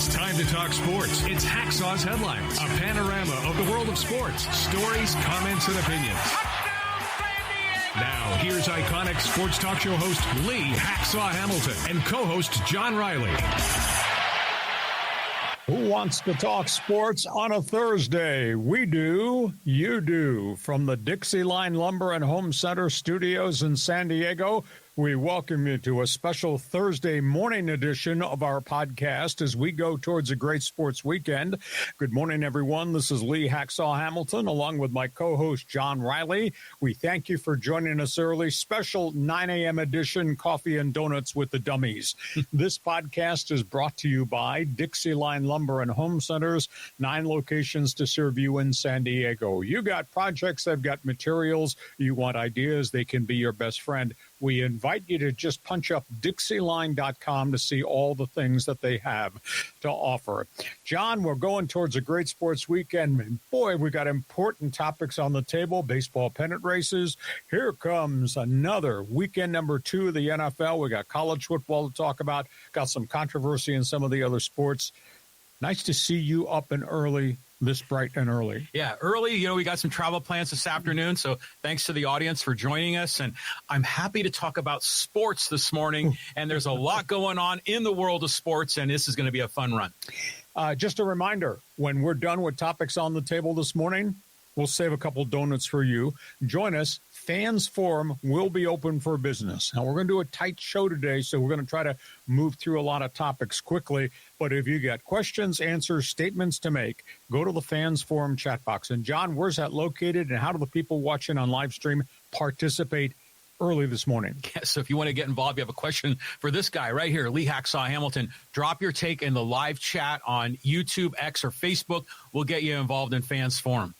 It's time to talk sports. It's Hacksaw's Headlines, a panorama of the world of sports, stories, comments, and opinions. Now, here's iconic sports talk show host Lee Hacksaw Hamilton and co-host John Riley. Who wants to talk sports on a Thursday? We do. You do. From the Dixieline Lumber and Home Center studios in San Diego, we welcome you to a special Thursday morning edition of our podcast as we go towards a great sports weekend. Good morning, everyone. This is Lee Hacksaw Hamilton, along with my co-host, John Riley. We thank you for joining us early. Special 9 a.m. edition, Coffee and Donuts with the Dummies. This podcast is brought to you by Dixieline Lumber and Home Centers, 9 locations to serve you in San Diego. You got projects, they've got materials, you want ideas, they can be your best friend. We invite you to just punch up Dixieline.com to see all the things that they have to offer. John, we're going towards a great sports weekend. And boy, we got important topics on the table. Baseball pennant races. Here comes another weekend number 2 of the NFL. We got college football to talk about. Got some controversy in some of the other sports. Nice to see you up and early. This bright and early. Yeah, early. You know, we got some travel plans this afternoon, so thanks to the audience for joining us. And I'm happy to talk about sports this morning. And there's a lot going on in the world of sports, and this is going to be a fun run. Just a reminder, when we're done with topics on the table this morning, we'll save a couple donuts for you. Join us. Fans Forum will be open for business. Now, we're going to do a tight show today, so we're going to try to move through a lot of topics quickly. But if you got questions, answers, statements to make, go to the Fans Forum chat box. And, John, where's that located, and how do the people watching on live stream participate early this morning? Yeah, so if you want to get involved, you have a question for this guy right here, Lee Hacksaw Hamilton, drop your take in the live chat on YouTube, X, or Facebook. We'll get you involved in Fans Forum.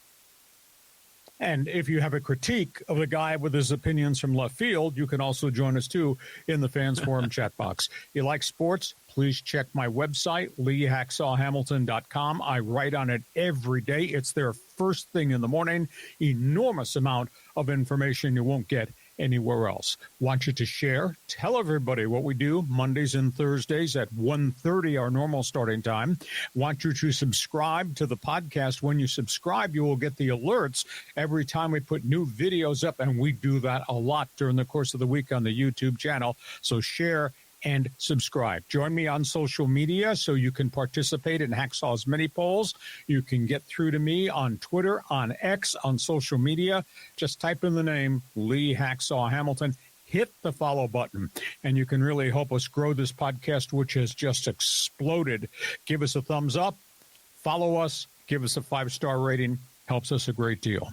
And if you have a critique of the guy with his opinions from left field, you can also join us, too, in the Fans Forum chat box. You like sports? Please check my website, leehacksawhamilton.com. I write on it every day. It's there first thing in the morning. Enormous amount of information you won't get anywhere else. Want you to share. Tell everybody what we do Mondays and Thursdays at 1:30, our normal starting time. Want you to subscribe to the podcast. When you subscribe, you will get the alerts every time we put new videos up, and we do that a lot during the course of the week on the YouTube channel. So share and subscribe. Join me on social media so you can participate in Hacksaw's mini polls. You can get through to me on Twitter, on X, on social media. Just type in the name Lee Hacksaw Hamilton. Hit the follow button, and you can really help us grow this podcast, which has just exploded. Give us a thumbs up, follow us, give us a 5-star rating. Helps us a great deal.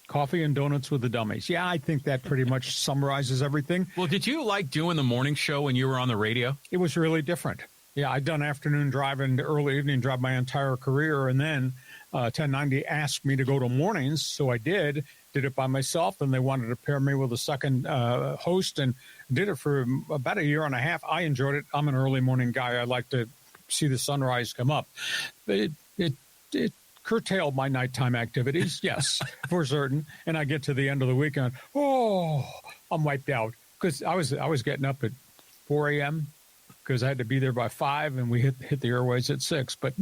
Coffee and Donuts with the Dummies. Yeah, I think that pretty much summarizes everything. Well, did you like doing the morning show when you were on the radio? It was really different. Yeah, I'd done afternoon drive and early evening drive my entire career, and then 1090 asked me to go to mornings, so I did it by myself, and they wanted to pair me with a second host, and did it for about a year and a half. I enjoyed it. I'm an early morning guy. I like to see the sunrise come up. But it curtailed my nighttime activities, yes, for certain. And I get to the end of the weekend, I'm wiped out because I was getting up at 4 a.m. because I had to be there by 5, and we hit the airways at 6. But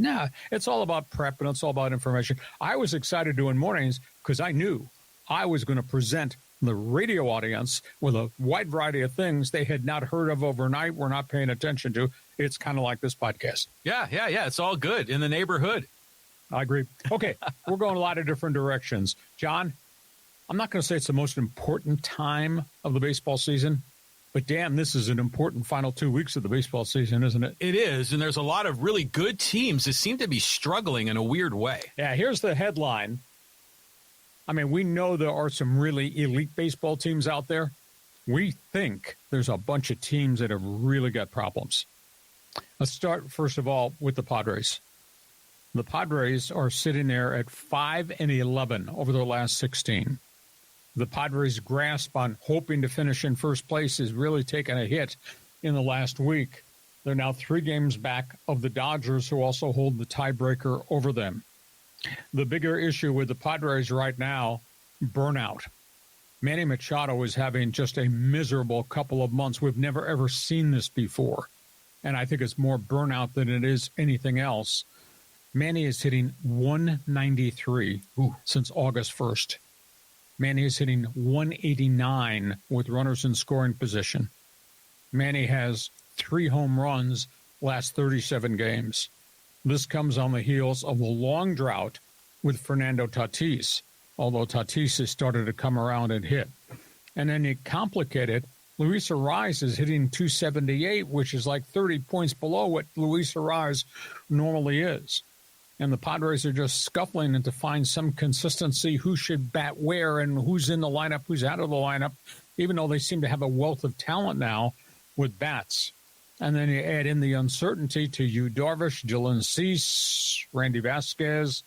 it's all about prep, and it's all about information. I was excited doing mornings because I knew I was going to present the radio audience with a wide variety of things they had not heard of overnight, were not paying attention to. It's kind of like this podcast. Yeah. It's all good in the neighborhood. I agree. Okay, we're going a lot of different directions. John, I'm not going to say it's the most important time of the baseball season, but damn, this is an important final 2 weeks of the baseball season, isn't it? It is, and there's a lot of really good teams that seem to be struggling in a weird way. Yeah, here's the headline. I mean, we know there are some really elite baseball teams out there. We think there's a bunch of teams that have really got problems. Let's start, first of all, with the Padres. The Padres are sitting there at 5-11 over their last 16. The Padres' grasp on hoping to finish in first place is really taking a hit in the last week. They're now 3 games back of the Dodgers, who also hold the tiebreaker over them. The bigger issue with the Padres right now, burnout. Manny Machado is having just a miserable couple of months. We've never, ever seen this before. and I think it's more burnout than it is anything else. Manny is hitting 193 since August 1st. Manny is hitting 189 with runners in scoring position. Manny has 3 home runs last 37 games. This comes on the heels of a long drought with Fernando Tatis, although Tatis has started to come around and hit. And then you complicate it, Luis Arraez is hitting 278, which is like 30 points below what Luis Arraez normally is. And the Padres are just scuffling and to find some consistency, who should bat where and who's in the lineup, who's out of the lineup, even though they seem to have a wealth of talent now with bats. And then you add in the uncertainty to Yu Darvish, Dylan Cease, Randy Vasquez.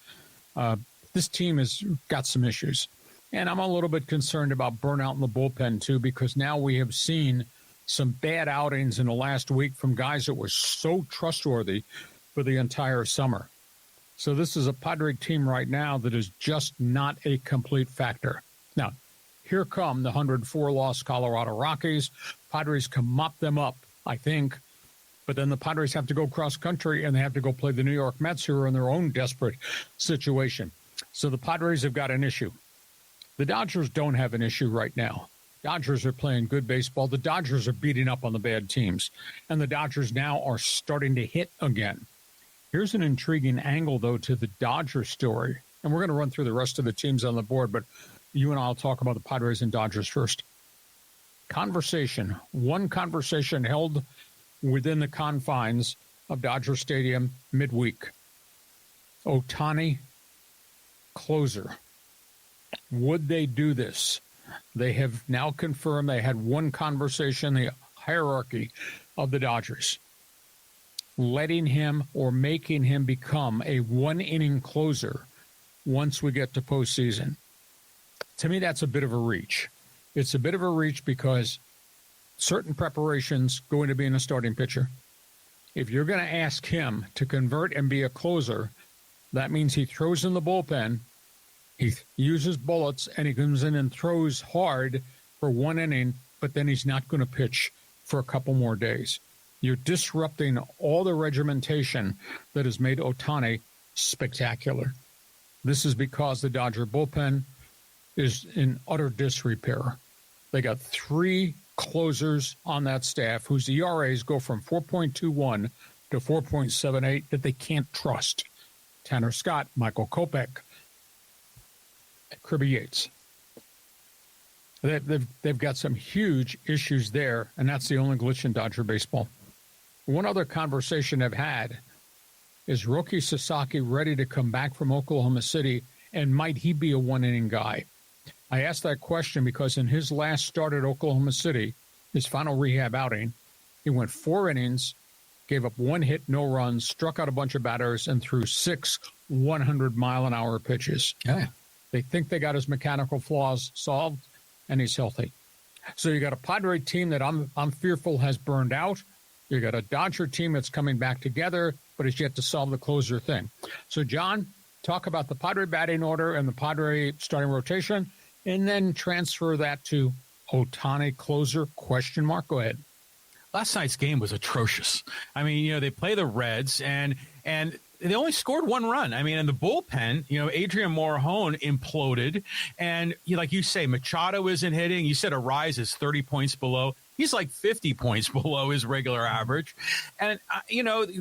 This team has got some issues. And I'm a little bit concerned about burnout in the bullpen, too, because now we have seen some bad outings in the last week from guys that were so trustworthy for the entire summer. So this is a Padre team right now that is just not a complete factor. Now, here come the 104-loss Colorado Rockies. Padres can mop them up, I think. But then the Padres have to go cross-country, and they have to go play the New York Mets, who are in their own desperate situation. So the Padres have got an issue. The Dodgers don't have an issue right now. Dodgers are playing good baseball. The Dodgers are beating up on the bad teams. And the Dodgers now are starting to hit again. Here's an intriguing angle, though, to the Dodgers story. And we're going to run through the rest of the teams on the board, but you and I will talk about the Padres and Dodgers first. One conversation held within the confines of Dodger Stadium midweek. Ohtani, closer. Would they do this? They have now confirmed they had one conversation, the hierarchy of the Dodgers, letting him or making him become a one-inning closer once we get to postseason. To me, that's a bit of a reach. It's a bit of a reach because certain preparations going to be in a starting pitcher. If you're going to ask him to convert and be a closer, that means he throws in the bullpen, he uses bullets, and he comes in and throws hard for one inning, but then he's not going to pitch for a couple more days. You're disrupting all the regimentation that has made Ohtani spectacular. This is because the Dodger bullpen is in utter disrepair. They got 3 closers on that staff whose ERAs go from 4.21 to 4.78 that they can't trust. Tanner Scott, Michael Kopech, Kirby Yates. They've got some huge issues there, and that's the only glitch in Dodger baseball. One other conversation I've had is Roki Sasaki ready to come back from Oklahoma City, and might he be a one-inning guy? I asked that question because in his last start at Oklahoma City, his final rehab outing, he went 4 innings, gave up 1 hit, no runs, struck out a bunch of batters, and threw 6 100-mile-an-hour pitches. Yeah. They think they got his mechanical flaws solved, and he's healthy. So you got a Padre team that I'm fearful has burned out. You got a Dodger team that's coming back together, but is yet to solve the closer thing. So, John, talk about the Padre batting order and the Padre starting rotation, and then transfer that to Ohtani closer, question mark. Go ahead. Last night's game was atrocious. I mean, they play the Reds, and they only scored 1 run. I mean, in the bullpen, Adrian Morejon imploded. And like you say, Machado isn't hitting. You said Arraez is 30 points below. He's like 50 points below his regular average. And,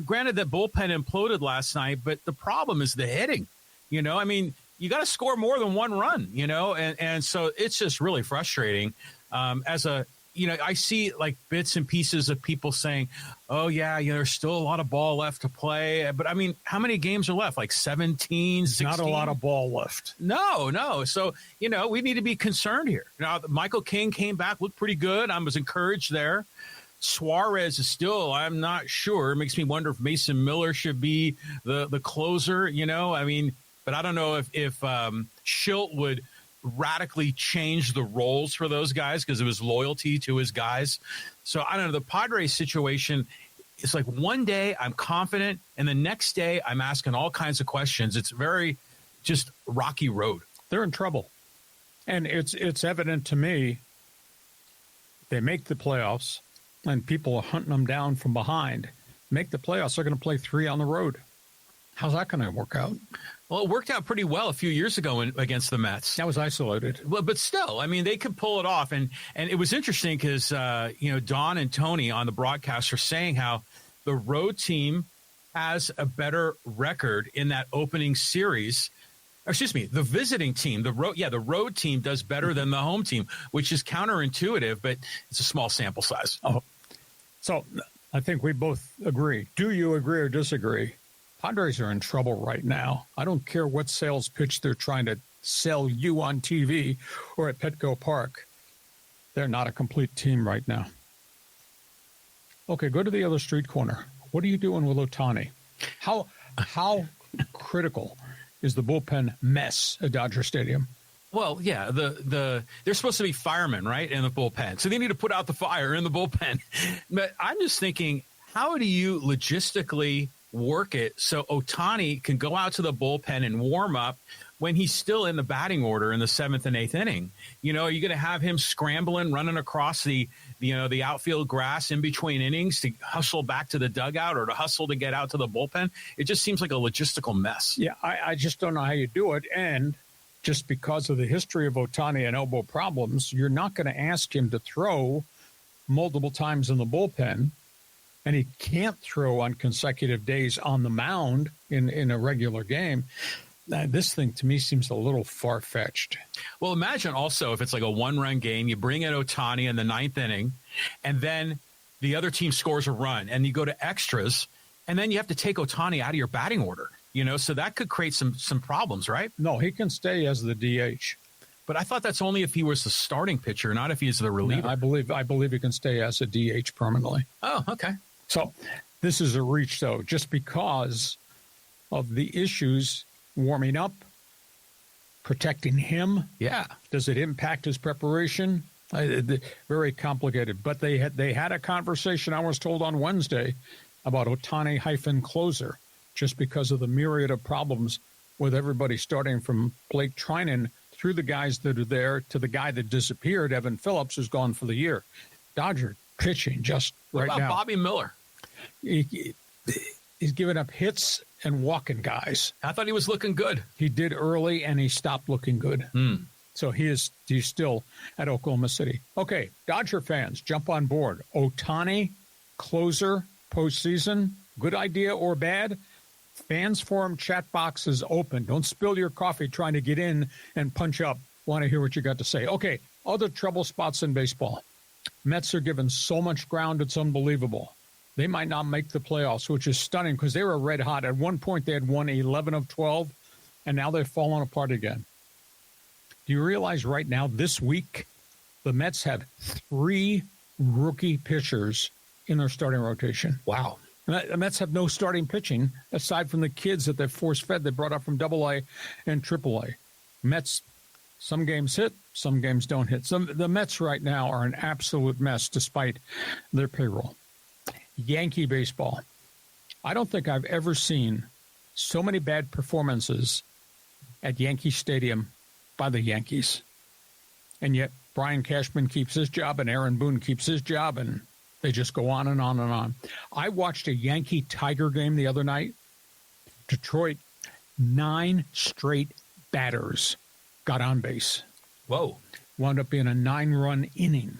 granted that bullpen imploded last night, but the problem is the hitting. I mean, you got to score more than 1 run, and so it's just really frustrating. I see like bits and pieces of people saying, oh, yeah, there's still a lot of ball left to play. But I mean, how many games are left? Like 17, 16? Not a lot of ball left. No. So, we need to be concerned here. Now, Michael King came back, looked pretty good. I was encouraged there. Suarez is still, I'm not sure. It makes me wonder if Mason Miller should be the closer, I mean, but I don't know if Schilt would radically change the roles for those guys because of his loyalty to his guys. So I don't know. The Padres situation, it's like one day I'm confident and the next day I'm asking all kinds of questions. It's very just rocky road. They're in trouble. And it's evident to me they make the playoffs and people are hunting them down from behind. make the playoffs, they're going to play 3 on the road. How's that going to work out? Well, it worked out pretty well a few years ago against the Mets. That was isolated. Well, but still, I mean, they could pull it off. And it was interesting because, Don and Tony on the broadcast are saying how the road team has a better record in that opening series. Excuse me, the visiting team, the road team does better than the home team, which is counterintuitive, but it's a small sample size. Oh, so I think we both agree. Do you agree or disagree? Padres are in trouble right now. I don't care what sales pitch they're trying to sell you on TV or at Petco Park. They're not a complete team right now. Okay, go to the other street corner. What are you doing with Ohtani? How critical is the bullpen mess at Dodger Stadium? Well, yeah, they're supposed to be firemen, right, in the bullpen. So they need to put out the fire in the bullpen. But I'm just thinking, how do you logistically work it so Ohtani can go out to the bullpen and warm up when he's still in the batting order in the 7th and 8th inning? Are you going to have him scrambling, running across the outfield grass in between innings to hustle back to the dugout or to hustle to get out to the bullpen? It just seems like a logistical mess. Yeah, I just don't know how you do it. And just because of the history of Ohtani and elbow problems, you're not going to ask him to throw multiple times in the bullpen. And he can't throw on consecutive days on the mound in a regular game. This thing, to me, seems a little far-fetched. Well, imagine also if it's like a one-run game, you bring in Ohtani in the 9th inning, and then the other team scores a run, and you go to extras, and then you have to take Ohtani out of your batting order. So that could create some problems, right? No, he can stay as the DH. But I thought that's only if he was the starting pitcher, not if he's the reliever. No, I believe he can stay as a DH permanently. Oh, okay. So this is a reach, though, just because of the issues warming up, protecting him. Yeah. Does it impact his preparation? Very complicated. But they had a conversation, I was told, on Wednesday about Ohtani-closer, just because of the myriad of problems with everybody starting from Blake Trinan through the guys that are there to the guy that disappeared, Evan Phillips, who's gone for the year. Dodger pitching just right now. What about Bobby Miller? He's given up hits and walking guys. I thought he was looking good. He did early, and he stopped looking good. So he's still at Oklahoma City. Okay, Dodger fans, jump on board. Ohtani, closer, postseason, good idea or bad? Fans Forum chat box is open. Don't spill your coffee trying to get in and punch up. Want to hear what you got to say. Okay, other trouble spots in baseball. Mets are given so much ground, it's unbelievable. They might not make the playoffs, which is stunning because they were red hot. At one point, they had won 11 of 12, and now they've fallen apart again. Do you realize right now, this week, the Mets have 3 rookie pitchers in their starting rotation? Wow. The Mets have no starting pitching aside from the kids that they've force-fed. They brought up from AA and AAA. Mets, some games hit, some games don't hit. The Mets right now are an absolute mess despite their payroll. Yankee baseball. I don't think I've ever seen so many bad performances at Yankee Stadium by the Yankees. And yet Brian Cashman keeps his job and Aaron Boone keeps his job, and they just go on and on and on. I watched a Yankee-Tiger game the other night. Detroit, 9 straight batters got on base. Whoa. Wound up being a 9-run inning.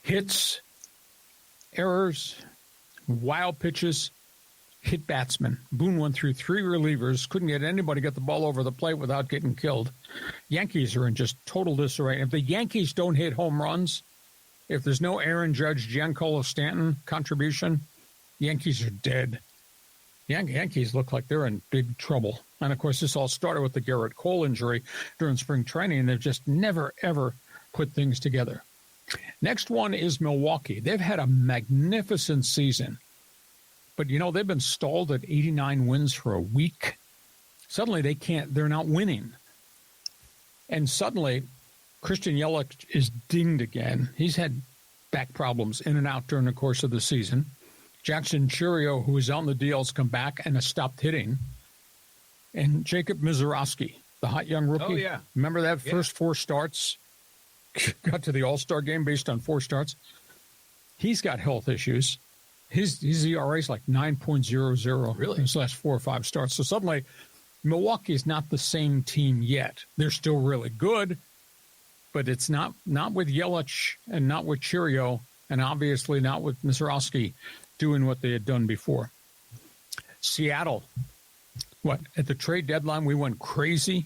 Hits, errors, wild pitches, hit batsmen. Boone went through 3 relievers, couldn't get anybody get the ball over the plate without getting killed. Yankees are in just total disarray. If the Yankees don't hit home runs, if there's no Aaron Judge, Giancarlo Stanton contribution, Yankees are dead. Yankees look like they're in big trouble. And, of course, this all started with the Garrett Cole injury during spring training, and they've just never, ever put things together. Next one is Milwaukee. They've had a magnificent season. But, they've been stalled at 89 wins for a week. Suddenly they're not winning. And suddenly Christian Yelich is dinged again. He's had back problems in and out during the course of the season. Jackson Chourio, who was on the DL, has come back and has stopped hitting. And Jacob Mizorowski, the hot young rookie. Oh, yeah. Remember that first 4 starts? Got to the All-Star game based on 4 starts. He's got health issues. His ERA is like 9.00 Really? in his last 4 or 5 starts. So suddenly, Milwaukee is not the same team yet. They're still really good, but it's not with Yelich and not with Cheerio, and obviously not with Mizrachi doing what they had done before. Seattle, at the trade deadline, we went crazy.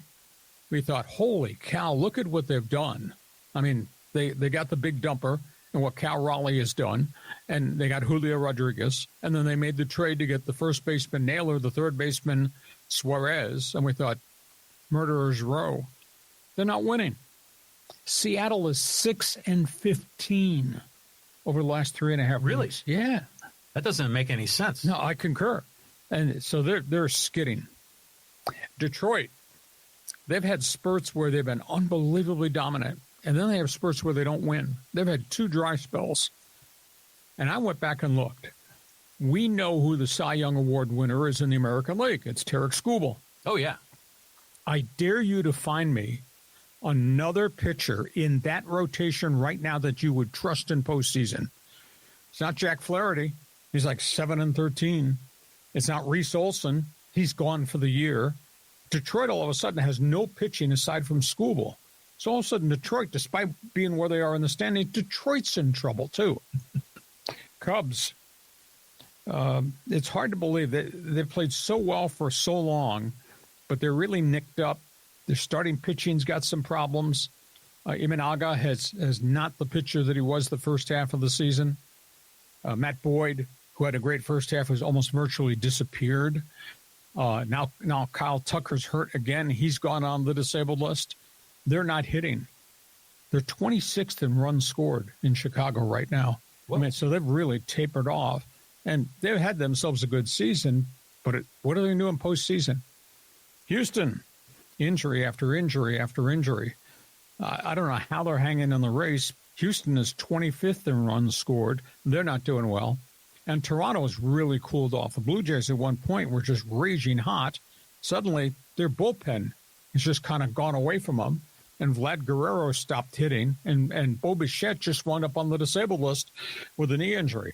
We thought, holy cow, look at what they've done. I mean, they got the big dumper and what Cal Raleigh has done, and they got Julio Rodriguez, and then they made the trade to get the first baseman Naylor, the third baseman Suarez, and we thought, murderer's row. They're not winning. Seattle is 6-15 over the last 3.5 Really? weeks. Yeah. That doesn't make any sense. No, I concur. And so they're skidding. Detroit, they've had spurts where they've been unbelievably dominant, and then they have spurts where they don't win. They've had 2 dry spells. And I went back and looked. We know who the Cy Young Award winner is in the American League. It's TYREEK Skubal. Oh, yeah. I dare you to find me another pitcher in that rotation right now that you would trust in postseason. It's not Jack Flaherty. He's like 7-13. It's not Reese Olson. He's gone for the year. Detroit all of a sudden has no pitching aside from Skubal. So all of a sudden Detroit, despite being where they are in the standing, Detroit's in trouble too. Cubs. It's hard to believe that they've played so well for so long, but they're really nicked up. Their starting pitching's got some problems. Imanaga has not the pitcher that he was the first half of the season. Matt Boyd, who had a great first half, has almost virtually disappeared. Now Kyle Tucker's hurt again. He's gone on the disabled list. They're not hitting. They're 26th in runs scored in Chicago right now. I mean, so they've really tapered off. And they've had themselves a good season, but what are they doing postseason? Houston, injury after injury after injury. I don't know how they're hanging in the race. Houston is 25th in runs scored. They're not doing well. And Toronto has really cooled off. The Blue Jays at one point were just raging hot. Suddenly, their bullpen has just kind of gone away from them. And Vlad Guerrero stopped hitting. And Bo Bichette just wound up on the disabled list with a knee injury.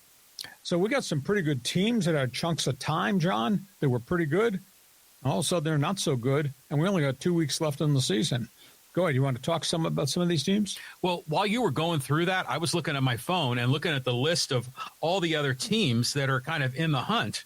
So we got some pretty good teams that had chunks of time, John, that were pretty good. All of a sudden, they're not so good. And we only got 2 weeks left in the season. Go ahead. You want to talk about some of these teams? Well, while you were going through that, I was looking at my phone and looking at the list of all the other teams that are kind of in the hunt.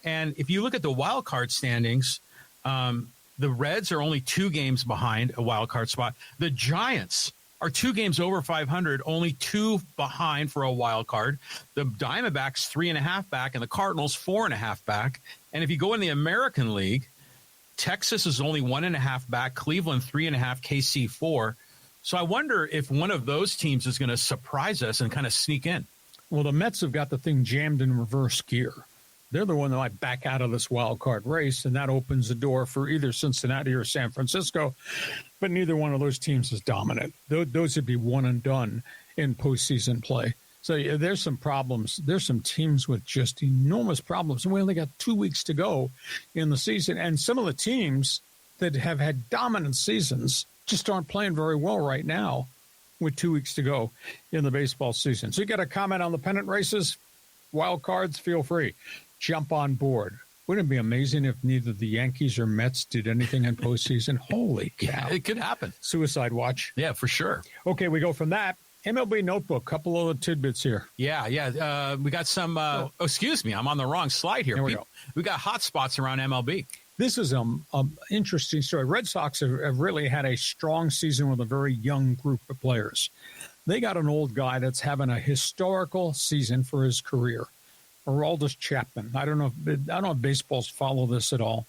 And if you look at the wild card standings, the Reds are only 2 games behind a wild card spot. The Giants are 2 games over 500, only 2 behind for a wild card. The Diamondbacks 3.5 back, and the Cardinals 4.5 back. And if you go in the American League, Texas is only 1.5 back, Cleveland 3.5, KC 4. So I wonder if one of those teams is going to surprise us and kind of sneak in. Well, the Mets have got the thing jammed in reverse gear. They're the one that might back out of this wild card race, and that opens the door for either Cincinnati or San Francisco. But neither one of those teams is dominant. Those would be one and done in postseason play. So yeah, there's some problems. There's some teams with just enormous problems. And we only got 2 weeks to go in the season. And some of the teams that have had dominant seasons just aren't playing very well right now with 2 weeks to go in the baseball season. So you got a comment on the pennant races, wild cards, feel free. Jump on board. Wouldn't it be amazing if neither the Yankees or Mets did anything in postseason? Holy cow. It could happen. Suicide watch. Yeah, for sure. Okay, we go from that. MLB Notebook, couple of tidbits here. Yeah. We got some, excuse me, I'm on the wrong slide here. We got hot spots around MLB. This is an interesting story. Red Sox have really had a strong season with a very young group of players. They got an old guy that's having a historical season for his career. Aroldis Chapman. I don't know if baseballs follow this at all.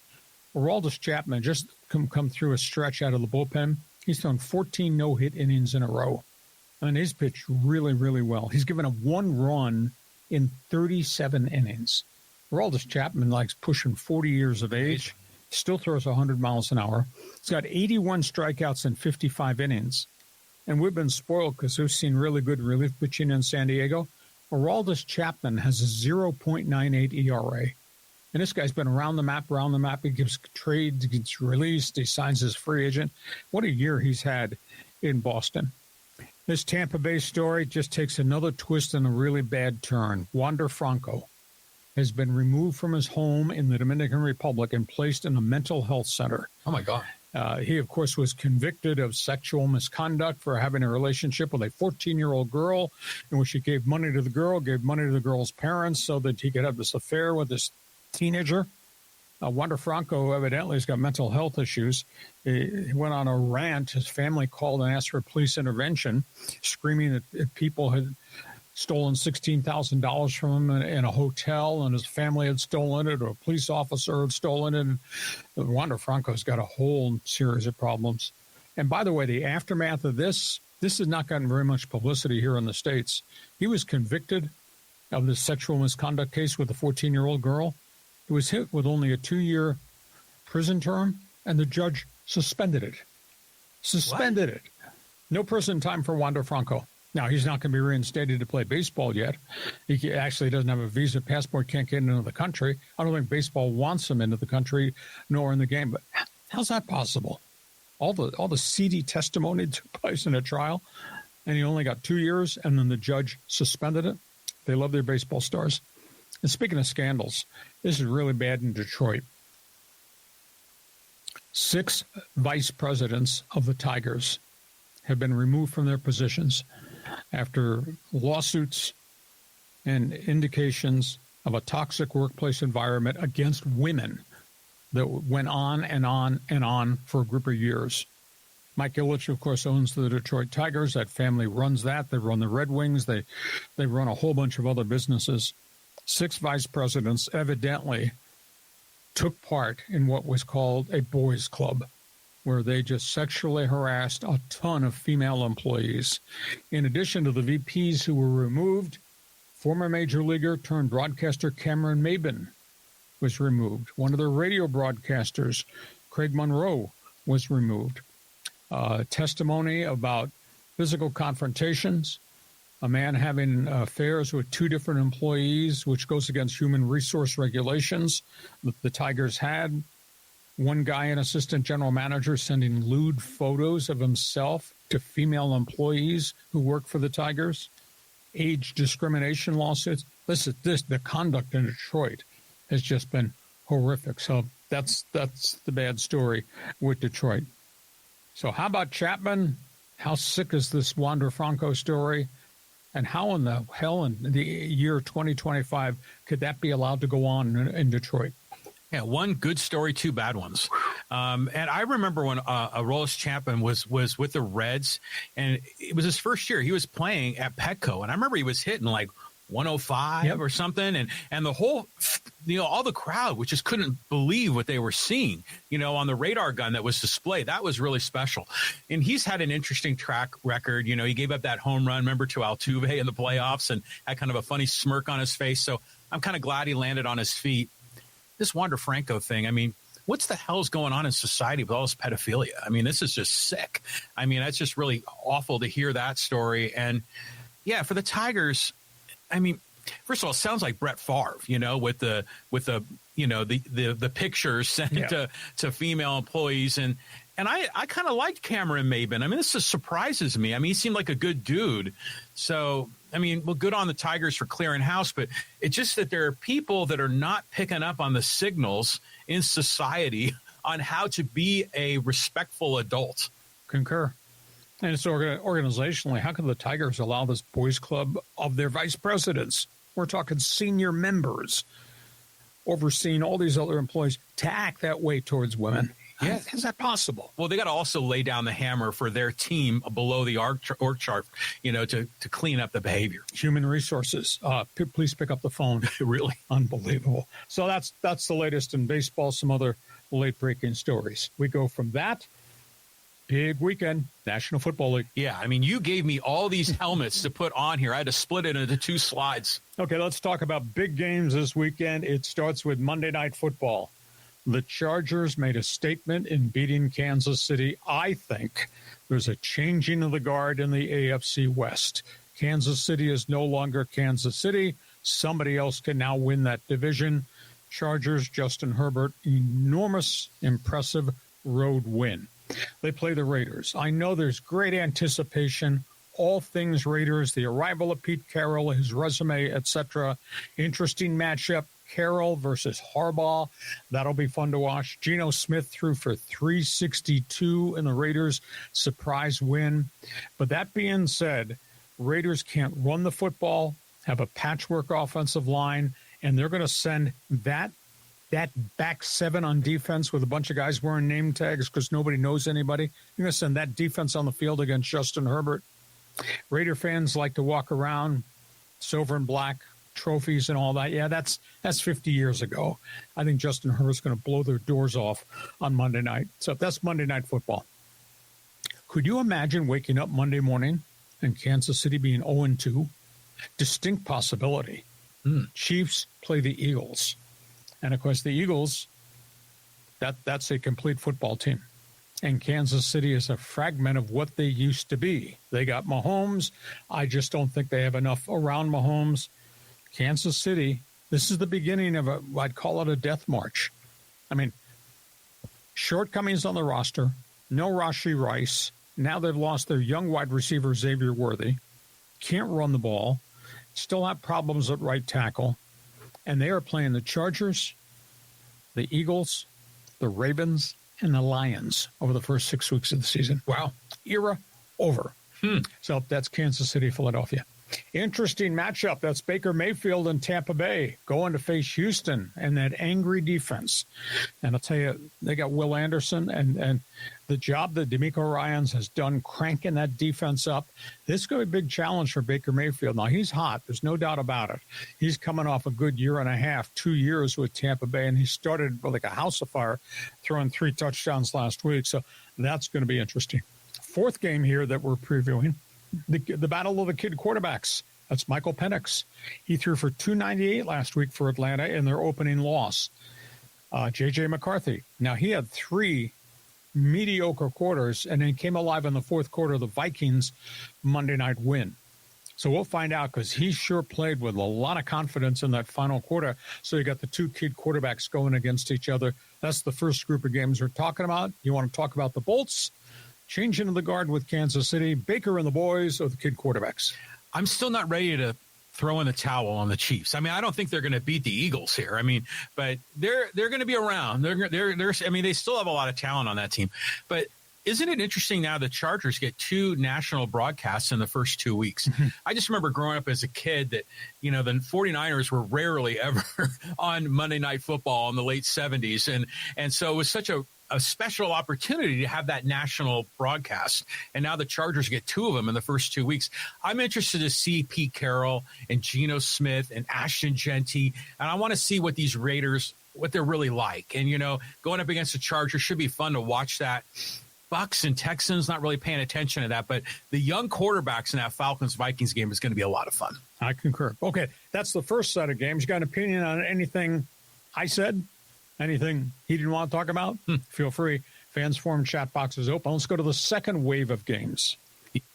Aroldis Chapman just come through a stretch out of the bullpen. He's thrown 14 no-hit innings in a row. And he's pitched really, really well. He's given up 1 run in 37 innings. Aroldis Chapman likes pushing 40 years of age. Still throws 100 miles an hour. He's got 81 strikeouts in 55 innings. And we've been spoiled because we've seen really good relief pitching in San Diego. Aroldis Chapman has a 0.98 ERA. And this guy's been around the map. He gives trades, gets released, he signs his free agent. What a year he's had in Boston. This Tampa Bay story just takes another twist and a really bad turn. Wander Franco, has been removed from his home in the Dominican Republic and placed in a mental health center. Oh, my God. He, of course, was convicted of sexual misconduct for having a relationship with a 14-year-old girl in which he gave money to the girl, gave money to the girl's parents so that he could have this affair with this teenager. Wander Franco evidently has got mental health issues. He went on a rant. His family called and asked for police intervention, screaming that people had stolen $16,000 from him in a hotel, and his family had stolen it, or a police officer had stolen it. And Wander Franco's got a whole series of problems. And by the way, the aftermath of this has not gotten very much publicity here in the States. He was convicted of the sexual misconduct case with the 14-year-old girl. He was hit with only a 2-year prison term, and the judge suspended it. Suspended it. No prison time for Wander Franco. Now, he's not going to be reinstated to play baseball yet. He actually doesn't have a visa, passport, can't get into the country. I don't think baseball wants him into the country, nor in the game. But how's that possible? All the seedy testimony took place in a trial, and he only got 2 years, and then the judge suspended it. They love their baseball stars. And speaking of scandals, this is really bad in Detroit. 6 vice presidents of the Tigers have been removed from their positions after lawsuits and indications of a toxic workplace environment against women that went on and on and on for a group of years. Mike Ilitch, of course, owns the Detroit Tigers. That family runs that. They run the Red Wings. They run a whole bunch of other businesses. 6 vice presidents evidently took part in what was called a boys' club, where they just sexually harassed a ton of female employees. In addition to the VPs who were removed, former major leaguer turned broadcaster Cameron Maybin was removed. One of their radio broadcasters, Craig Monroe, was removed. Testimony about physical confrontations, a man having affairs with 2 different employees, which goes against human resource regulations that the Tigers had. One guy, an assistant general manager, sending lewd photos of himself to female employees who work for the Tigers. Age discrimination lawsuits. The conduct in Detroit has just been horrific. So that's the bad story with Detroit. So how about Chapman? How sick is this Wander Franco story? And how in the hell in the year 2025 could that be allowed to go on in Detroit? Yeah, 1 good story, 2 bad ones. And I remember when Aroldis Chapman was with the Reds, and it was his first year. He was playing at Petco, and I remember he was hitting like 105 or something, and the whole, all the crowd, which just couldn't believe what they were seeing, on the radar gun that was displayed. That was really special. And he's had an interesting track record. He gave up that home run, remember, to Altuve in the playoffs, and had kind of a funny smirk on his face. So I'm kind of glad he landed on his feet. This Wander Franco thing, I mean, what's the hell's going on in society with all this pedophilia? I mean, this is just sick. I mean, that's just really awful to hear that story. And yeah, for the Tigers, I mean, first of all, it sounds like Brett Favre, with the pictures sent to female employees. And I kind of liked Cameron Maybin. I mean, this just surprises me. I mean, he seemed like a good dude. So, I mean, well, good on the Tigers for clearing house, but it's just that there are people that are not picking up on the signals in society on how to be a respectful adult. Concur. And it's organizationally, how can the Tigers allow this boys' club of their vice presidents? We're talking senior members overseeing all these other employees to act that way towards women. Yeah, how's that possible? Well, they got to also lay down the hammer for their team below the org chart, to clean up the behavior. Human resources, please pick up the phone. Really unbelievable. So that's the latest in baseball. Some other late-breaking stories. We go from that. Big weekend, National Football League. Yeah, I mean, you gave me all these helmets to put on here. I had to split it into 2 slides. Okay, let's talk about big games this weekend. It starts with Monday Night Football. The Chargers made a statement in beating Kansas City. I think there's a changing of the guard in the AFC West. Kansas City is no longer Kansas City. Somebody else can now win that division. Chargers, Justin Herbert, enormous, impressive road win. They play the Raiders. I know there's great anticipation. All things Raiders, the arrival of Pete Carroll, his resume, etc. Interesting matchup. Carroll versus Harbaugh. That'll be fun to watch. Geno Smith threw for 362 in the Raiders' surprise win. But that being said, Raiders can't run the football, have a patchwork offensive line, and they're going to send that back seven on defense with a bunch of guys wearing name tags because nobody knows anybody. You're going to send that defense on the field against Justin Herbert. Raider fans like to walk around silver and black trophies and all that. Yeah, that's 50 years ago. I think Justin Herbert's going to blow their doors off on Monday night. So that's Monday Night Football. Could you imagine waking up Monday morning and Kansas City being 0-2? Distinct possibility. Chiefs play the Eagles. And, of course, the Eagles, that's a complete football team. And Kansas City is a fragment of what they used to be. They got Mahomes. I just don't think they have enough around Mahomes. Kansas City, this is the beginning of I'd call it a death march. I mean, shortcomings on the roster, no Rashee Rice. Now they've lost their young wide receiver, Xavier Worthy. Can't run the ball. Still have problems at right tackle. And they are playing the Chargers, the Eagles, the Ravens, and the Lions over the first 6 weeks of the season. Wow. Era over. So that's Kansas City, Philadelphia. Interesting matchup. That's Baker Mayfield and Tampa Bay going to face Houston and that angry defense. And I'll tell you, they got Will Anderson and the job that DeMeco Ryans has done cranking that defense up. This is going to be a big challenge for Baker Mayfield. Now, he's hot. There's no doubt about it. He's coming off a good year and a half, 2 years with Tampa Bay, and he started like a house of fire, throwing 3 touchdowns last week. So that's going to be interesting. Fourth game here that we're previewing, the battle of the kid quarterbacks. That's Michael Penix. He threw for 298 last week for Atlanta in their opening loss. J.J. McCarthy. Now, he had 3 mediocre quarters and then came alive in the fourth quarter of the Vikings Monday night win. So we'll find out because he sure played with a lot of confidence in that final quarter. So you got the 2 kid quarterbacks going against each other. That's the first group of games we're talking about. You want to talk about the Bolts? Change into the guard with Kansas City, Baker and the boys, or the kid quarterbacks? I'm still not ready to throw in the towel on the Chiefs. I mean, I don't think they're going to beat the Eagles here. I mean, but they're going to be around. I mean, they still have a lot of talent on that team. But isn't it interesting now the Chargers get 2 national broadcasts in the first 2 weeks? I just remember growing up as a kid that, the 49ers were rarely ever on Monday Night Football in the late 70s. And so it was such a special opportunity to have that national broadcast. And now the Chargers get 2 of them in the first 2 weeks. I'm interested to see Pete Carroll and Geno Smith and Ashton Genty. And I want to see what these Raiders, what they're really like. And, going up against the Chargers should be fun to watch that. Bucks and Texans, not really paying attention to that. But the young quarterbacks in that Falcons-Vikings game is going to be a lot of fun. I concur. Okay, that's the first set of games. You got an opinion on anything I said? Anything he didn't want to talk about? Feel free. Fans Forum chat box is open. Let's go to the second wave of games.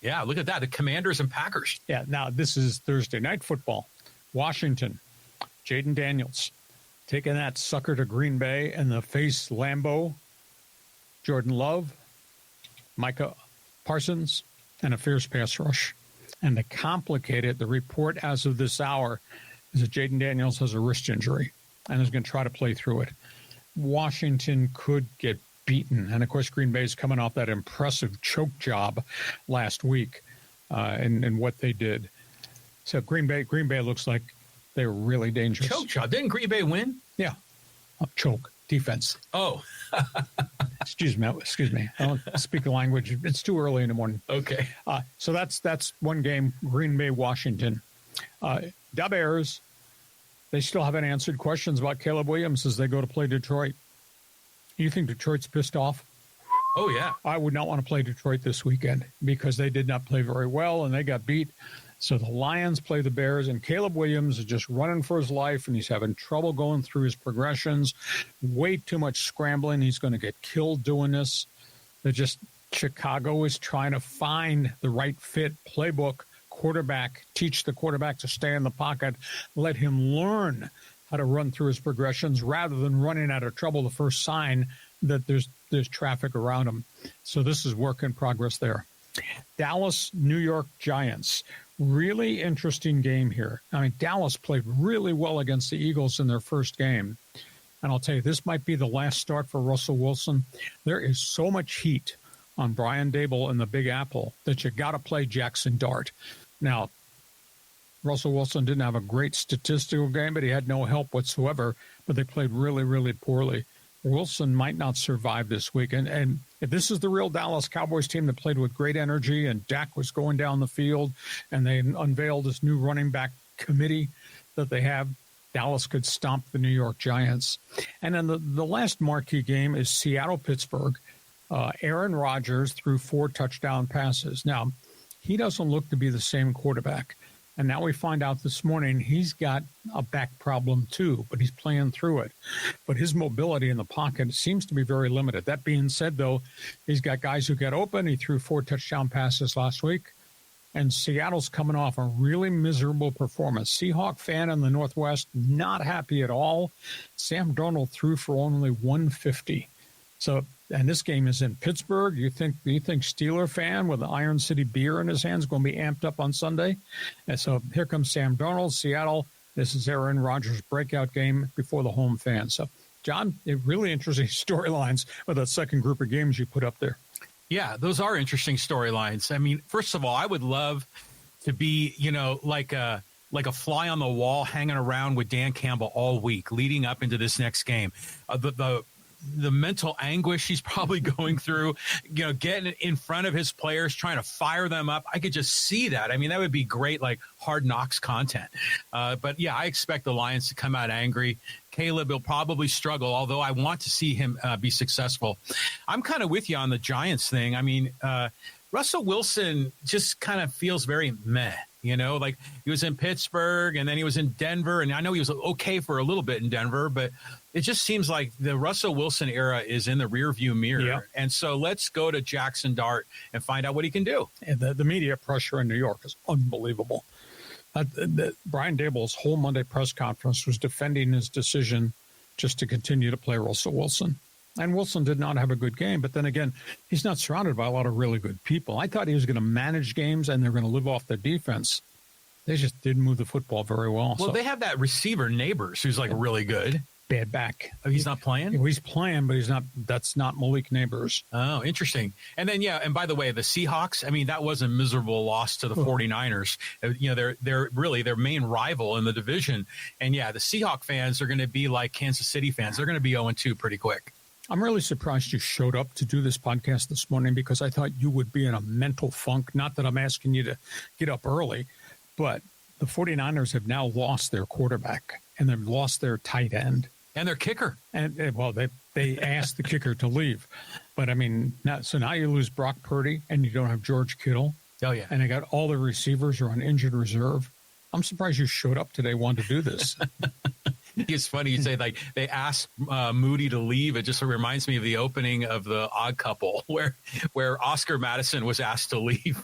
Yeah, look at that. The Commanders and Packers. Yeah, now this is Thursday Night Football. Washington, Jaden Daniels taking that sucker to Green Bay and the face Lambeau, Jordan Love, Micah Parsons, and a fierce pass rush. And to complicate it, the report as of this hour is that Jaden Daniels has a wrist injury and is going to try to play through it. Washington could get beaten. And, of course, Green Bay is coming off that impressive choke job last week and what they did. So Green Bay looks like they're really dangerous. Choke job. Didn't Green Bay win? Yeah. Choke. Defense. Oh. Excuse me. I don't speak the language. It's too early in the morning. Okay. So that's one game, Green Bay, Washington. Da Bears. They still haven't answered questions about Caleb Williams as they go to play Detroit. You think Detroit's pissed off? Oh, yeah. I would not want to play Detroit this weekend because they did not play very well and they got beat. So the Lions play the Bears, and Caleb Williams is just running for his life, and he's having trouble going through his progressions. Way too much scrambling. He's going to get killed doing this. Chicago is trying to find the right fit playbook. Quarterback, teach the quarterback to stay in the pocket, let him learn how to run through his progressions rather than running out of trouble the first sign that there's traffic around him. So this is work in progress there. Dallas, New York Giants. Really interesting game here. I mean, Dallas played really well against the Eagles in their first game. And I'll tell you, this might be the last start for Russell Wilson. There is so much heat on Brian Daboll in the Big Apple that you got to play Jackson Dart. Now, Russell Wilson didn't have a great statistical game, but he had no help whatsoever. But they played really, really poorly. Wilson might not survive this week. And if this is the real Dallas Cowboys team that played with great energy and Dak was going down the field and they unveiled this new running back committee that they have, Dallas could stomp the New York Giants. And then the last marquee game is Seattle-Pittsburgh. Aaron Rodgers threw 4 touchdown passes. Now, he doesn't look to be the same quarterback. And now we find out this morning he's got a back problem too, but he's playing through it. But his mobility in the pocket seems to be very limited. That being said, though, he's got guys who get open. He threw 4 touchdown passes last week. And Seattle's coming off a really miserable performance. Seahawk fan in the Northwest, not happy at all. Sam Darnold threw for only 150. So, and this game is in Pittsburgh. Do you think Steeler fan with an Iron City beer in his hands is going to be amped up on Sunday? And so here comes Sam Darnold, Seattle. This is Aaron Rodgers' breakout game before the home fans. So, John, really interesting storylines with that second group of games you put up there. Yeah, those are interesting storylines. I mean, first of all, I would love to be, like a fly on the wall hanging around with Dan Campbell all week leading up into this next game. The mental anguish he's probably going through, getting in front of his players, trying to fire them up. I could just see that. I mean, that would be great, like Hard Knocks content. But yeah, I expect the Lions to come out angry. Caleb will probably struggle, although I want to see him be successful. I'm kind of with you on the Giants thing. I mean, Russell Wilson just kind of feels very meh. Like he was in Pittsburgh and then he was in Denver. And I know he was okay for a little bit in Denver, but it just seems like the Russell Wilson era is in the rearview mirror. Yep. And so let's go to Jackson Dart and find out what he can do. And the media pressure in New York is unbelievable. Brian Daboll's whole Monday press conference was defending his decision just to continue to play Russell Wilson. And Wilson did not have a good game. But then again, he's not surrounded by a lot of really good people. I thought he was going to manage games and they're going to live off their defense. They just didn't move the football very well. Well, they have that receiver, Neighbors, who's like really good. Bad back. Oh, he's not playing? He's playing, but he's not. That's not Malik Neighbors. Oh, interesting. And then, and by the way, the Seahawks, I mean, that was a miserable loss to the 49ers. They're really their main rival in the division. And, the Seahawk fans are going to be like Kansas City fans. They're going to be 0-2 pretty quick. I'm really surprised you showed up to do this podcast this morning because I thought you would be in a mental funk. Not that I'm asking you to get up early, but the 49ers have now lost their quarterback and they've lost their tight end. And their kicker. And, they asked the kicker to leave. But, I mean, now you lose Brock Purdy and you don't have George Kittle. Oh, yeah. And they got all the receivers are on injured reserve. I'm surprised you showed up today wanting to do this. It's funny you say, like, they asked Moody to leave. It just reminds me of the opening of The Odd Couple where Oscar Madison was asked to leave.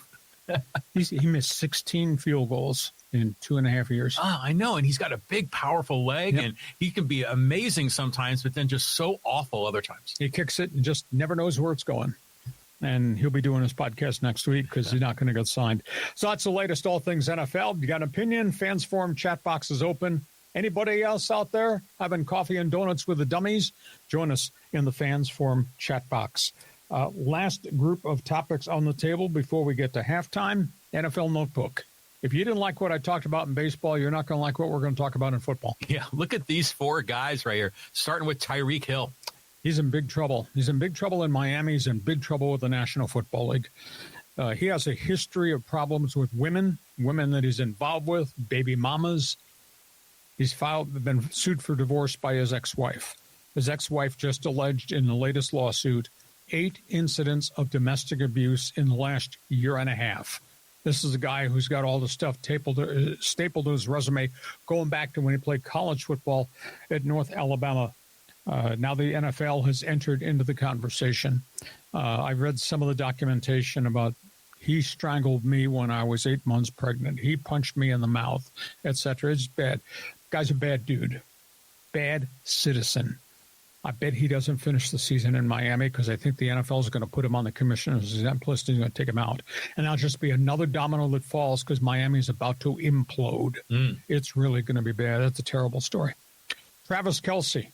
He missed 16 field goals in 2.5 years. Oh, I know. And he's got a big, powerful leg, and he can be amazing sometimes, but then just so awful other times. He kicks it and just never knows where it's going. And he'll be doing his podcast next week because he's not going to get signed. So that's the latest all things NFL. You got an opinion? Fans Forum chat box is open. Anybody else out there having coffee and donuts with the dummies? Join us in the Fans Forum chat box. Last group of topics on the table before we get to halftime, NFL Notebook. If you didn't like what I talked about in baseball, you're not going to like what we're going to talk about in football. Yeah, look at these 4 guys right here, starting with Tyreek Hill. He's in big trouble. He's in big trouble in Miami. He's in big trouble with the National Football League. He has a history of problems with women that he's involved with, baby mamas. He's been sued for divorce by his ex-wife. His ex-wife just alleged in the latest lawsuit 8 incidents of domestic abuse in the last year and a half. This is a guy who's got all the stuff stapled to his resume going back to when he played college football at North Alabama. Now the NFL has entered into the conversation. I read some of the documentation about he strangled me when I was 8 months pregnant. He punched me in the mouth, etc. It's bad. Guy's a bad dude. Bad citizen. I bet he doesn't finish the season in Miami because I think the NFL is going to put him on the commissioner's exempt list and he's going to take him out. And that'll just be another domino that falls because Miami is about to implode. It's really going to be bad. That's a terrible story. Travis KELCE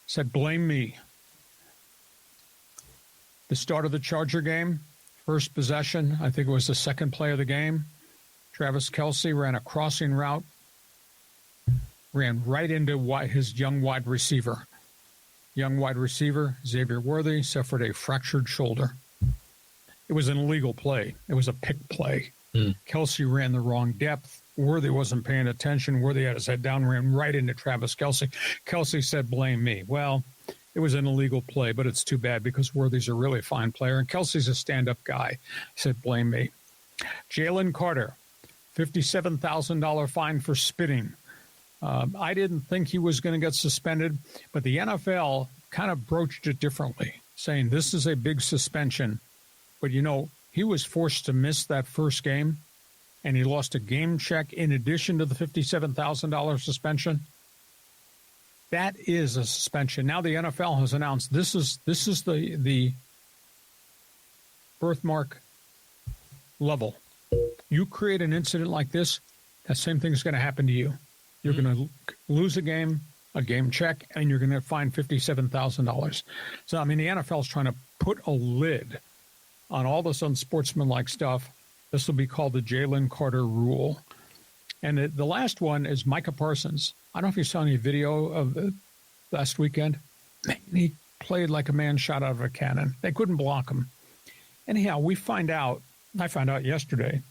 said, blame me. The start of the Charger game, first possession, I think it was the second play of the game. Travis KELCE ran a crossing route, ran right into his young wide receiver. Young wide receiver, Xavier Worthy, suffered a fractured shoulder. It was an illegal play. It was a pick play. KELCE ran the wrong depth. Worthy wasn't paying attention. Worthy had his head down, ran right into Travis KELCE. KELCE said, blame me. Well, it was an illegal play, but it's too bad because Worthy's a really fine player, and KELCE's a stand-up guy. He said, blame me. Jalen Carter, $57,000 fine for spitting. I didn't think he was going to get suspended, but the NFL kind of broached it differently, saying this is a big suspension. But, he was forced to miss that first game, and he lost a game check in addition to the $57,000 suspension. That is a suspension. Now the NFL has announced this is the birthmark level. You create an incident like this, that same thing is going to happen to you. You're going to lose a game check, and you're going to fine $57,000. So, the NFL is trying to put a lid on all this unsportsmanlike stuff. This will be called the Jalen Carter rule. And the last one is Micah Parsons. I don't know if you saw any video of it last weekend. He played like a man shot out of a cannon. They couldn't block him. Anyhow, I found out yesterday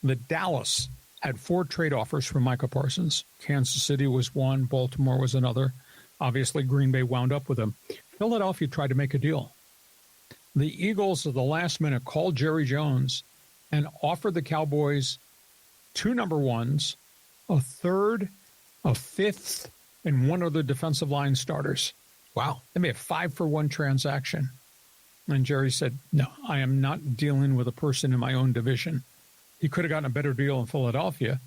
that Dallas had 4 trade offers for Micah Parsons. Kansas City was one. Baltimore was another. Obviously, Green Bay wound up with him. Philadelphia tried to make a deal. The Eagles at the last minute called Jerry Jones and offered the Cowboys 2 number 1s, a 3rd, a 5th, and 1 other defensive line starters. Wow. They made a 5-for-1 transaction. And Jerry said, no, I am not dealing with a person in my own division. He could have gotten a better deal in Philadelphia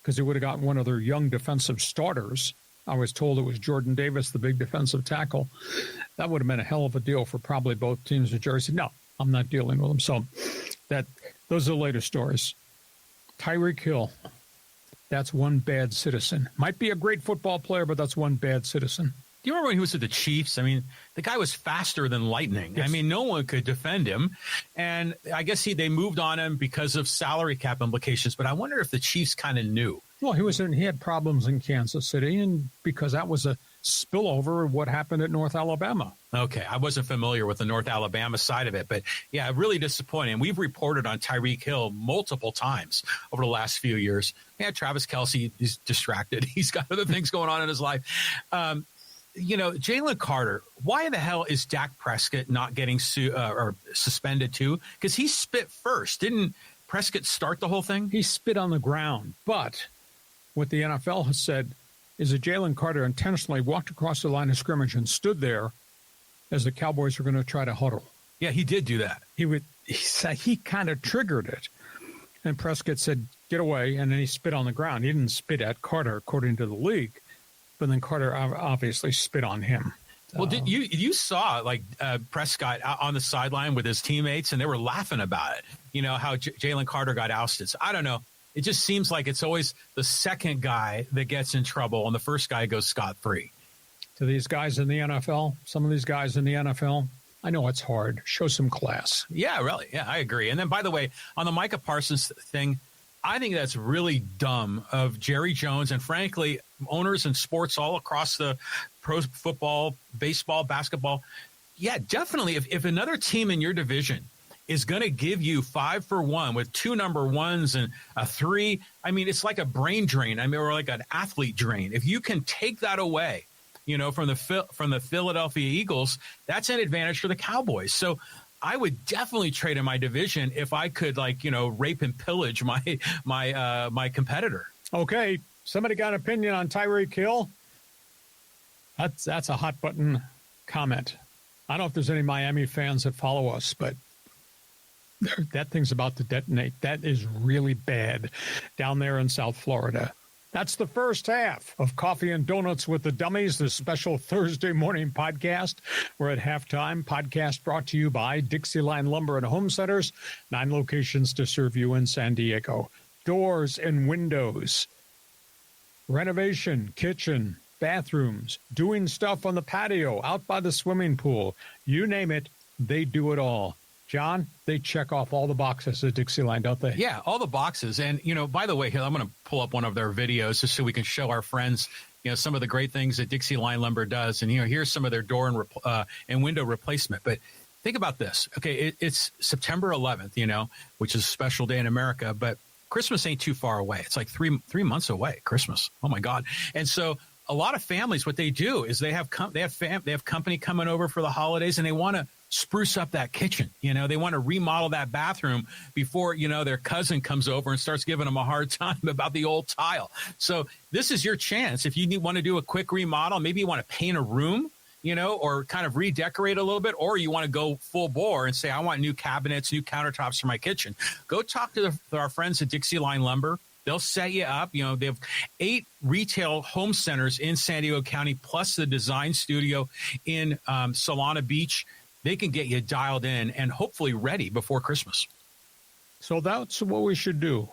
because he would have gotten 1 of their young defensive starters. I was told it was Jordan Davis, the big defensive tackle. That would have been a hell of a deal for probably both teams. And Jerry said, no, I'm not dealing with him. So those are the latest stories. Tyreek Hill, that's one bad citizen. Might be a great football player, but that's one bad citizen. Do you remember when he was at the Chiefs? The guy was faster than lightning. Yes. No one could defend him. And I guess they moved on him because of salary cap implications. But I wonder if the Chiefs kind of knew. Well, he had problems in Kansas City, and because that was a spillover of what happened at North Alabama. Okay, I wasn't familiar with the North Alabama side of it, but yeah, really disappointing. We've reported on Tyreek Hill multiple times over the last few years. Yeah, Travis KELCE is distracted. He's got other things going on in his life. Jalen Carter, why in the hell is Dak Prescott not getting or suspended too? Because he spit first. Didn't Prescott start the whole thing? He spit on the ground, but what the NFL has said is that Jalen Carter intentionally walked across the line of scrimmage and stood there as the Cowboys were going to try to huddle. Yeah, he did do that. He kind of triggered it. And Prescott said, get away, and then he spit on the ground. He didn't spit at Carter, according to the league, but then Carter obviously spit on him. Well, you saw Prescott on the sideline with his teammates, and they were laughing about it. How Jalen Carter got ousted. So I don't know. It just seems like it's always the second guy that gets in trouble, and the first guy goes scot-free. To these guys in the NFL, some of these guys in the NFL, I know it's hard. Show some class. Yeah, really. Yeah, I agree. And then, by the way, on the Micah Parsons thing, I think that's really dumb of Jerry Jones and, frankly, owners in sports all across the pro football, baseball, basketball. Yeah, definitely. If another team in your division is going to give you 5-for-1 with 2 number 1s and a 3, it's like a brain drain. Or like an athlete drain. If you can take that away, from the Philadelphia Eagles, that's an advantage for the Cowboys. So I would definitely trade in my division if I could, rape and pillage my competitor. Okay, somebody got an opinion on Tyreek Hill? That's a hot button comment. I don't know if there's any Miami fans that follow us, but that thing's about to detonate. That is really bad down there in South Florida. That's the first half of Coffee and Donuts with the Dummies, this special Thursday morning podcast. We're at halftime. Podcast brought to you by Dixieline Lumber and Home Centers, 9 locations to serve you in San Diego. Doors and windows, renovation, kitchen, bathrooms, doing stuff on the patio, out by the swimming pool. You name it, they do it all. John, they check off all the boxes at Dixieline, don't they? Yeah, all the boxes. And, by the way, here, I'm going to pull up one of their videos just so we can show our friends, some of the great things that Dixieline Lumber does. And, here's some of their door and window replacement. But think about this. Okay, it's September 11th, which is a special day in America. But Christmas ain't too far away. It's like three months away, Christmas. Oh, my God. And so a lot of families, what they do is they have company coming over for the holidays, and they want to spruce up that kitchen. They want to remodel that bathroom before, their cousin comes over and starts giving them a hard time about the old tile. So this is your chance. If you want to do a quick remodel, maybe you want to paint a room, or kind of redecorate a little bit, or you want to go full bore and say, I want new cabinets, new countertops for my kitchen. Go talk to our friends at Dixieline Lumber. They'll set you up. They have 8 retail home centers in San Diego County, plus the design studio in Solana Beach. They can get you dialed in and hopefully ready before Christmas. So that's what we should do.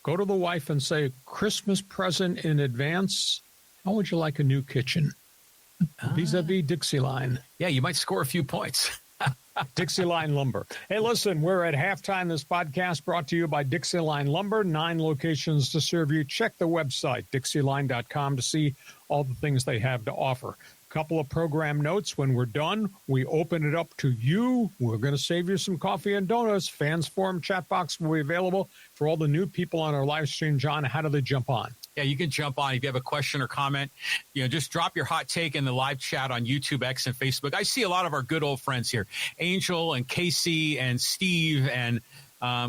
Go to the wife and say, Christmas present in advance. How would you like a new kitchen? Vis-a-vis Dixieline. Yeah, you might score a few points. Dixieline Lumber. Hey, listen, we're at halftime. This podcast brought to you by Dixieline Lumber, 9 locations to serve you. Check the website, dixieline.com, to see all the things they have to offer. Couple of program notes. When we're done, we open it up to you. We're going to save you some coffee and donuts. Fans Forum chat box will be available for all the new people on our live stream. John, how do they jump on? Yeah, you can jump on. If you have a question or comment, just drop your hot take in the live chat on YouTube, X, and Facebook. I see a lot of our good old friends here. Angel and Casey and Steve and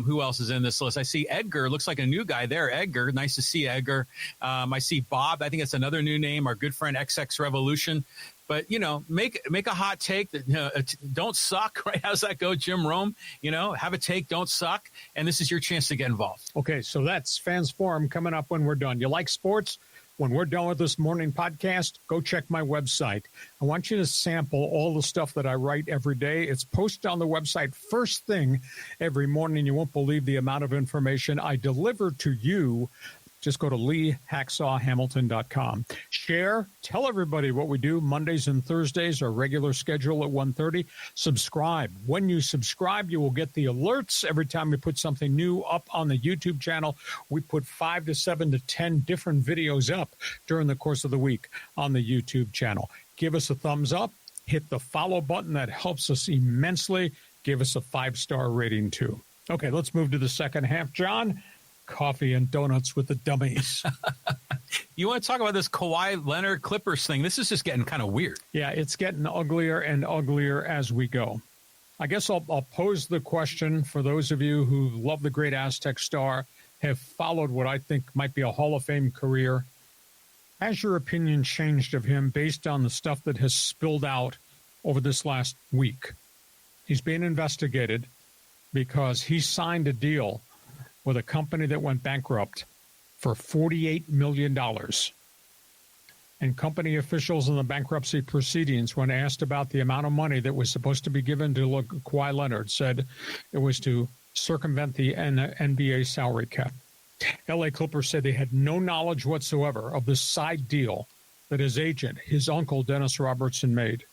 who else is in this list? I see Edgar. Looks like a new guy there. Edgar. Nice to see Edgar. I see Bob. I think that's another new name. Our good friend XX Revolution. But, make a hot take. That don't suck, right? How's that go, Jim Rome? Have a take, don't suck. And this is your chance to get involved. Okay, so that's Fans Forum coming up when we're done. You like sports? When we're done with this morning podcast, go check my website. I want you to sample all the stuff that I write every day. It's posted on the website first thing every morning. You won't believe the amount of information I deliver to you. Just go to leehacksawhamilton.com. Share. Tell everybody what we do. Mondays and Thursdays, our regular schedule at 1:30. Subscribe. When you subscribe, you will get the alerts every time we put something new up on the YouTube channel. We put 5 to 7 to 10 different videos up during the course of the week on the YouTube channel. Give us a thumbs up. Hit the follow button. That helps us immensely. Give us a 5-star rating, too. Okay, let's move to the second half, John. Coffee and donuts with the dummies. You want to talk about this Kawhi Leonard Clippers thing? This is just getting kind of weird. Yeah, it's getting uglier and uglier as we go. I guess I'll pose the question for those of you who love the great Aztec star, have followed what I think might be a Hall of Fame career. Has your opinion changed of him based on the stuff that has spilled out over this last week? He's being investigated because he signed a deal with a company that went bankrupt for $48 million. And company officials in the bankruptcy proceedings, when asked about the amount of money that was supposed to be given to Kawhi Leonard, said it was to circumvent the NBA salary cap. LA Clippers said they had no knowledge whatsoever of the side deal that his agent, his uncle, Dennis Robertson, made.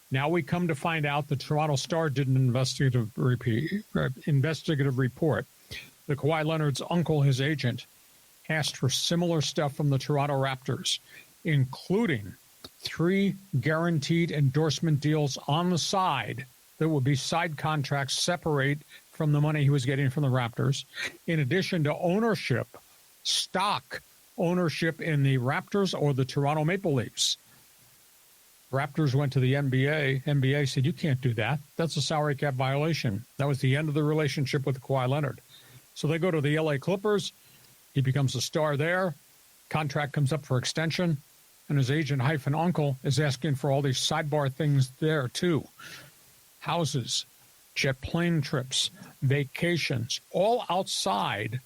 Now we come to find out the Toronto Star did an investigative report. The Kawhi Leonard's uncle, his agent, asked for similar stuff from the Toronto Raptors, including 3 guaranteed endorsement deals on the side that would be side contracts separate from the money he was getting from the Raptors, in addition to ownership, stock ownership in the Raptors or the Toronto Maple Leafs. Raptors went to the NBA. NBA said, you can't do that. That's a salary cap violation. That was the end of the relationship with Kawhi Leonard. So they go to the LA Clippers. He becomes a star there. Contract comes up for extension. And his agent, hyphen uncle, is asking for all these sidebar things there, too. Houses, jet plane trips, vacations, all outside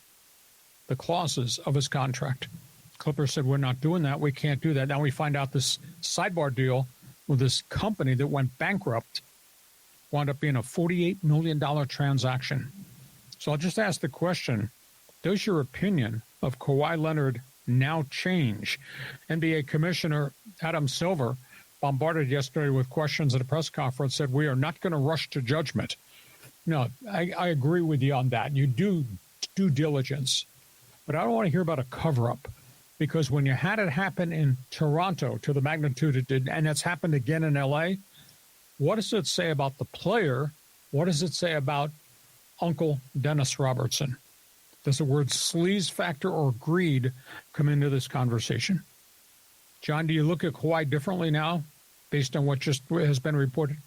the clauses of his contract. Clippers said, we're not doing that. We can't do that. Now we find out this sidebar deal with this company that went bankrupt wound up being a $48 million transaction. So I'll just ask the question, does your opinion of Kawhi Leonard now change? NBA Commissioner Adam Silver, bombarded yesterday with questions at a press conference, said we are not going to rush to judgment. No, I agree with you on that. You do due diligence. But I don't want to hear about a cover-up, because when you had it happen in Toronto to the magnitude it did, and it's happened again in L.A., what does it say about the player? What does it say about Uncle Dennis Robertson? Does the word sleaze factor or greed come into this conversation? John, do you look at Kawhi differently now based on what just has been reported?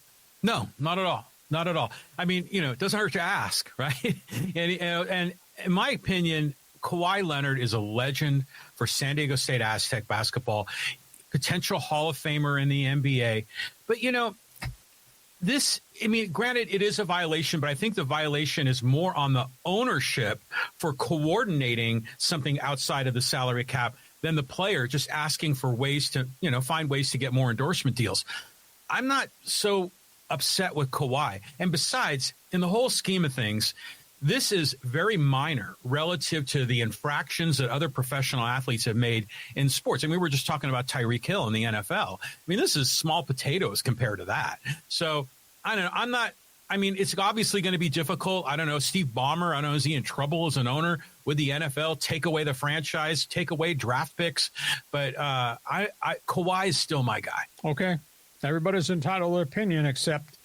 No, not at all. Not at all. I mean, it doesn't hurt to ask, right? and in my opinion, Kawhi Leonard is a legend for San Diego State Aztec basketball, potential Hall of Famer in the NBA. But, granted, it is a violation, but I think the violation is more on the ownership for coordinating something outside of the salary cap than the player just asking for ways to, find ways to get more endorsement deals. I'm not so upset with Kawhi. And besides, in the whole scheme of things, this is very minor relative to the infractions that other professional athletes have made in sports. We were just talking about Tyreek Hill in the NFL. This is small potatoes compared to that. So I don't know. It's obviously going to be difficult. I don't know. Steve Ballmer, I don't know, is he in trouble as an owner with the NFL? Take away the franchise, take away draft picks. But Kawhi is still my guy. Okay. Everybody's entitled to their opinion, except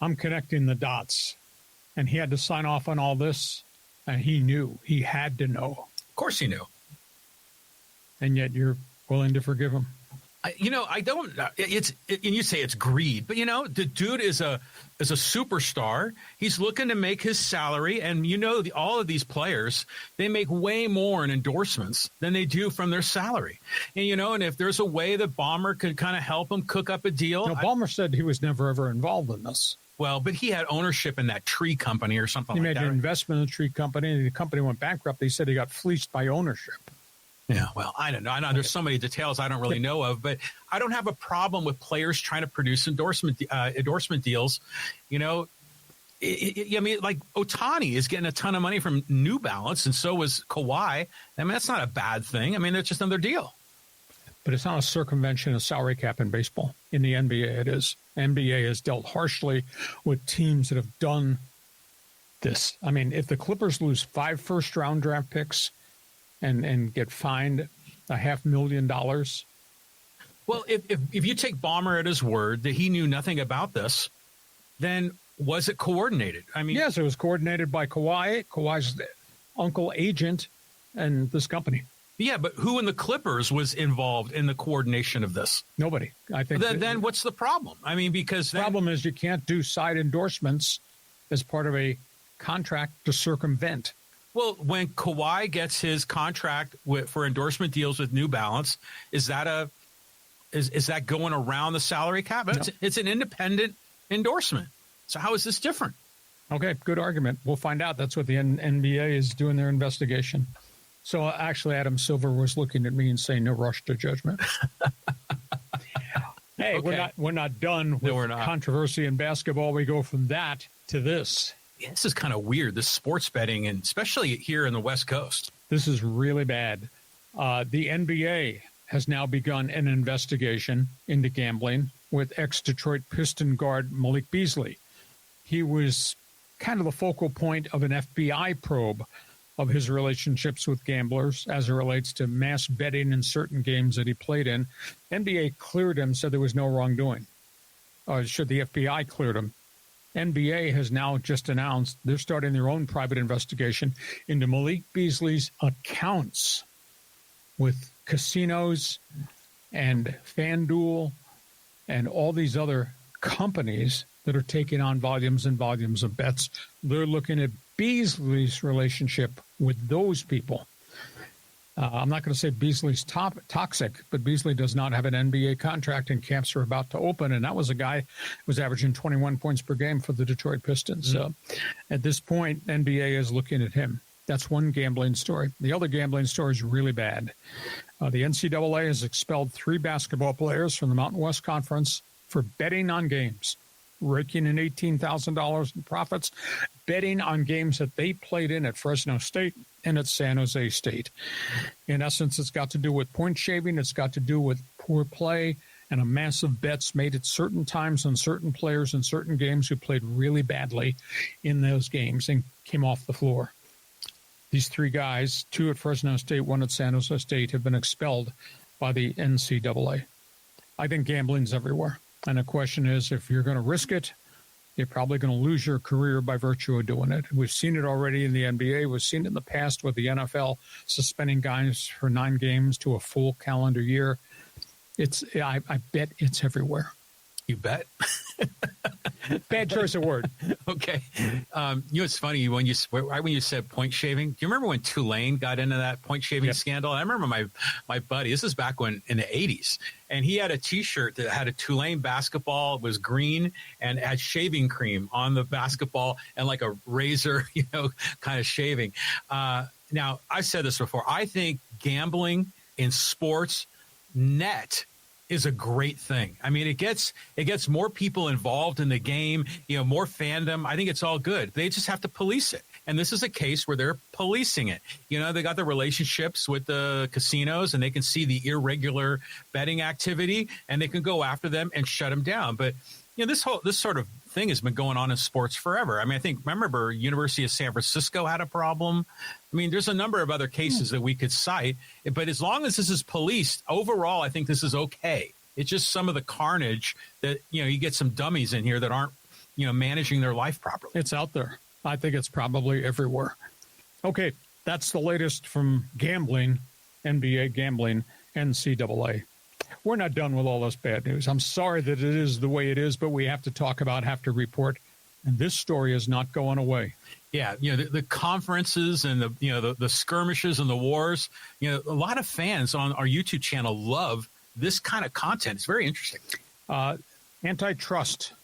I'm connecting the dots. And he had to sign off on all this, and he knew. He had to know. Of course he knew. And yet you're willing to forgive him. I don't. And you say it's greed, but the dude is a superstar. He's looking to make his salary, and all of these players, they make way more in endorsements than they do from their salary. And if there's a way that Ballmer could kind of help him cook up a deal, Ballmer said he was never ever involved in this. Well, but he had ownership in that tree company or something like that. He made an investment in the tree company, and the company went bankrupt. He said he got fleeced by ownership. Yeah, well, I don't know. I know there's so many details I don't really know of, but I don't have a problem with players trying to produce endorsement deals. Like Ohtani is getting a ton of money from New Balance, and so is Kawhi. That's not a bad thing. That's just another deal. But it's not a circumvention of salary cap in baseball. In the NBA, it is. NBA has dealt harshly with teams that have done this. If the Clippers lose 5 first-round draft picks and get fined $500,000. Well, if you take Ballmer at his word that he knew nothing about this, then was it coordinated? Yes, it was coordinated by Kawhi's uncle, agent, and this company. Yeah, but who in the Clippers was involved in the coordination of this? Nobody. I think. Then what's the problem? Because the problem is you can't do side endorsements as part of a contract to circumvent. Well, when Kawhi gets his contract for endorsement deals with New Balance, is that going around the salary cap? No. It's an independent endorsement. So how is this different? Okay, good argument. We'll find out. That's what the NBA is doing their investigation. So actually, Adam Silver was looking at me and saying, "No rush to judgment." Hey, okay. We're not done with controversy in basketball. We go from that to this. Yeah, this is kind of weird, this sports betting, and especially here in the West Coast. This is really bad. The NBA has now begun an investigation into gambling with ex-Detroit Piston guard Malik Beasley. He was kind of the focal point of an FBI probe of his relationships with gamblers as it relates to mass betting in certain games that he played in. NBA cleared him, said there was no wrongdoing. The FBI cleared him. NBA has now just announced they're starting their own private investigation into Malik Beasley's accounts with casinos and FanDuel and all these other companies that are taking on volumes and volumes of bets. They're looking at Beasley's relationship with those people. I'm not going to say Beasley's toxic, but Beasley does not have an NBA contract, and camps are about to open. And that was a guy who was averaging 21 points per game for the Detroit Pistons. So at this point, NBA is looking at him. That's one gambling story. The other gambling story is really bad. The NCAA has expelled 3 basketball players from the Mountain West Conference for betting on games, raking in $18,000 in profits, betting on games that they played in at Fresno State and at San Jose State. In essence, it's got to do with point shaving. It's got to do with poor play and a massive bets made at certain times on certain players in certain games who played really badly in those games and came off the floor. These 3 guys, 2 at Fresno State, 1 at San Jose State, have been expelled by the NCAA. I think gambling's everywhere. And the question is, if you're going to risk it, you're probably going to lose your career by virtue of doing it. We've seen it already in the NBA. We've seen it in the past with the NFL suspending guys for 9 games to a full calendar year. I bet it's everywhere. You bet? Bad choice of word. Okay. It's funny when you said point shaving. Do you remember when Tulane got into that point shaving scandal? I remember my buddy. This is back when in the 80s, and he had a T-shirt that had a Tulane basketball. It was green and had shaving cream on the basketball and like a razor, kind of shaving. Now, I've said this before. I think gambling in sports net is a great thing. I mean, it gets more people involved in the game, more fandom. I think it's all good. They just have to police it. And this is a case where they're policing it. They got the relationships with the casinos and they can see the irregular betting activity and they can go after them and shut them down. But, this sort of thing has been going on in sports forever. I mean, remember University of San Francisco had a problem. I mean, there's a number of other cases that we could cite, but as long as this is policed, overall, I think this is okay. It's just some of the carnage that, you get some dummies in here that aren't, managing their life properly. It's out there. I think it's probably everywhere. Okay, that's the latest from gambling, NBA gambling, NCAA. We're not done with all this bad news. I'm sorry that it is the way it is, but we have to talk about, have to report, and this story is not going away. Yeah, the conferences and the skirmishes and the wars. A lot of fans on our YouTube channel love this kind of content. It's very interesting. Antitrust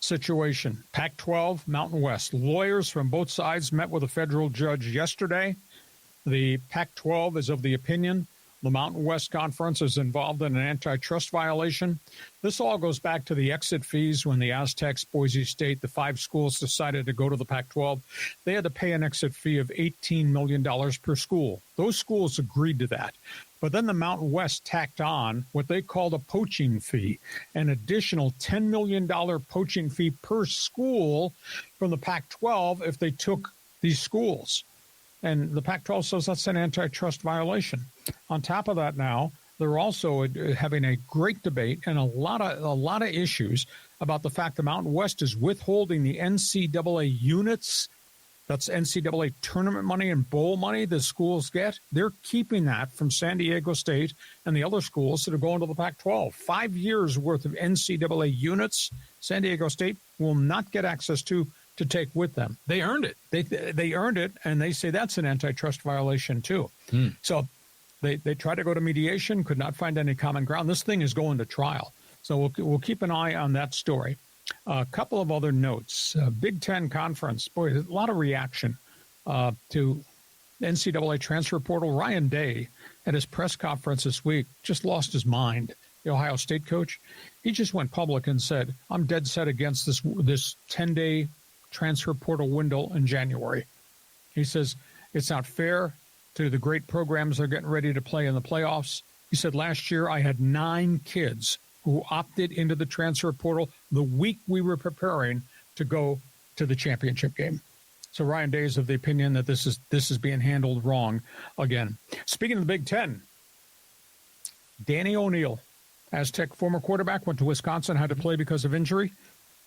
situation. Pac-12, Mountain West. Lawyers from both sides met with a federal judge yesterday. The Pac-12 is of the opinion the Mountain West Conference is involved in an antitrust violation. This all goes back to the exit fees when the Aztecs, Boise State, the 5 schools decided to go to the Pac-12. They had to pay an exit fee of $18 million per school. Those schools agreed to that. But then the Mountain West tacked on what they called a poaching fee, an additional $10 million poaching fee per school from the Pac-12 if they took these schools. And the Pac-12 says that's an antitrust violation. On top of that now, they're also having a great debate and a lot of issues about the fact the Mountain West is withholding the NCAA units. That's NCAA tournament money and bowl money the schools get. They're keeping that from San Diego State and the other schools that are going to the Pac-12. 5 years worth of NCAA units San Diego State will not get access to take with them. They earned it. They earned it, and they say that's an antitrust violation too. So they tried to go to mediation, could not find any common ground. This thing is going to trial. So we'll keep an eye on that story. A couple of other notes. Big Ten Conference. Boy, a lot of reaction to NCAA transfer portal. Ryan Day at his press conference this week just lost his mind. The Ohio State coach, he just went public and said, I'm dead set against this 10-day transfer portal window in January. He says it's not fair to the great programs that are getting ready to play in the playoffs. He said last year I had 9 kids who opted into the transfer portal the week we were preparing to go to the championship game. So Ryan Day is of the opinion that this is being handled wrong again. Speaking of the Big Ten, Danny O'Neal, Aztec former quarterback, went to Wisconsin, had to play because of injury.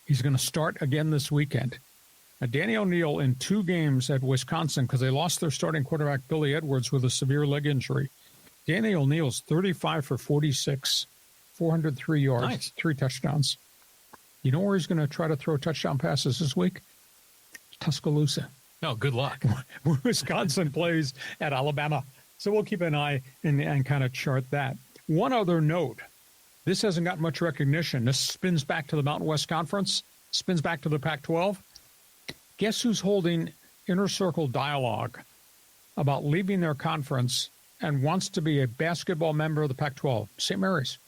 He's going to start again this weekend. Now, Danny O'Neal in 2 games at Wisconsin, because they lost their starting quarterback, Billy Edwards, with a severe leg injury. Danny O'Neal's 35 for 46, 403 yards, nice. 3 touchdowns. You know where he's going to try to throw touchdown passes this week? Tuscaloosa. No, good luck. Wisconsin plays at Alabama. So we'll keep an eye and kind of chart that. One other note. This hasn't got much recognition. This spins back to the Mountain West Conference, spins back to the Pac-12. Guess who's holding inner circle dialogue about leaving their conference and wants to be a basketball member of the Pac-12, St. Mary's.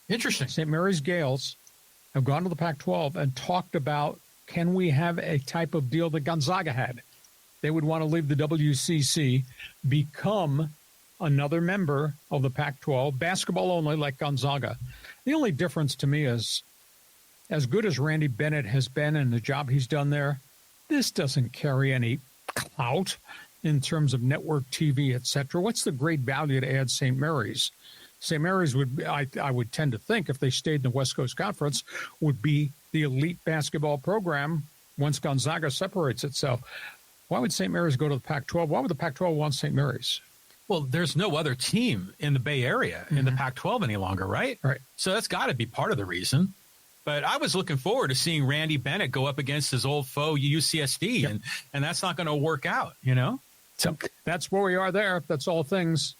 Interesting. St. Mary's Gales have gone to the Pac-12 and talked about, can we have a type of deal that Gonzaga had? They would want to leave the WCC, become another member of the Pac-12, basketball only like Gonzaga. The only difference to me is, as good as Randy Bennett has been and the job he's done there, this doesn't carry any clout in terms of network TV, et cetera. What's the great value to add St. Mary's? St. Mary's would, I would tend to think, if they stayed in the West Coast Conference, would be the elite basketball program once Gonzaga separates itself. Why would St. Mary's go to the Pac-12? Why would the Pac-12 want St. Mary's? Well, there's no other team in the Bay Area in the Pac-12 any longer, right? Right. So that's got to be part of the reason. But I was looking forward to seeing Randy Bennett go up against his old foe, UCSD, and that's not going to work out, you know? So that's where we are there. That's all things.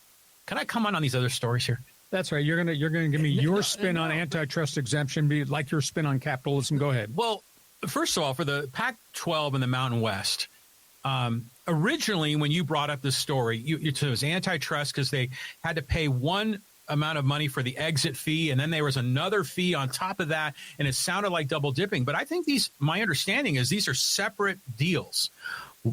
Can I come on these other stories here? That's right. You're gonna give me your spin on antitrust exemption, be like your spin on capitalism. Go ahead. Well, first of all, for the Pac-12 and the Mountain West, originally when you brought up this story, it was antitrust because they had to pay one amount of money for the exit fee, and then there was another fee on top of that, and it sounded like double dipping. But I think my understanding is these are separate deals.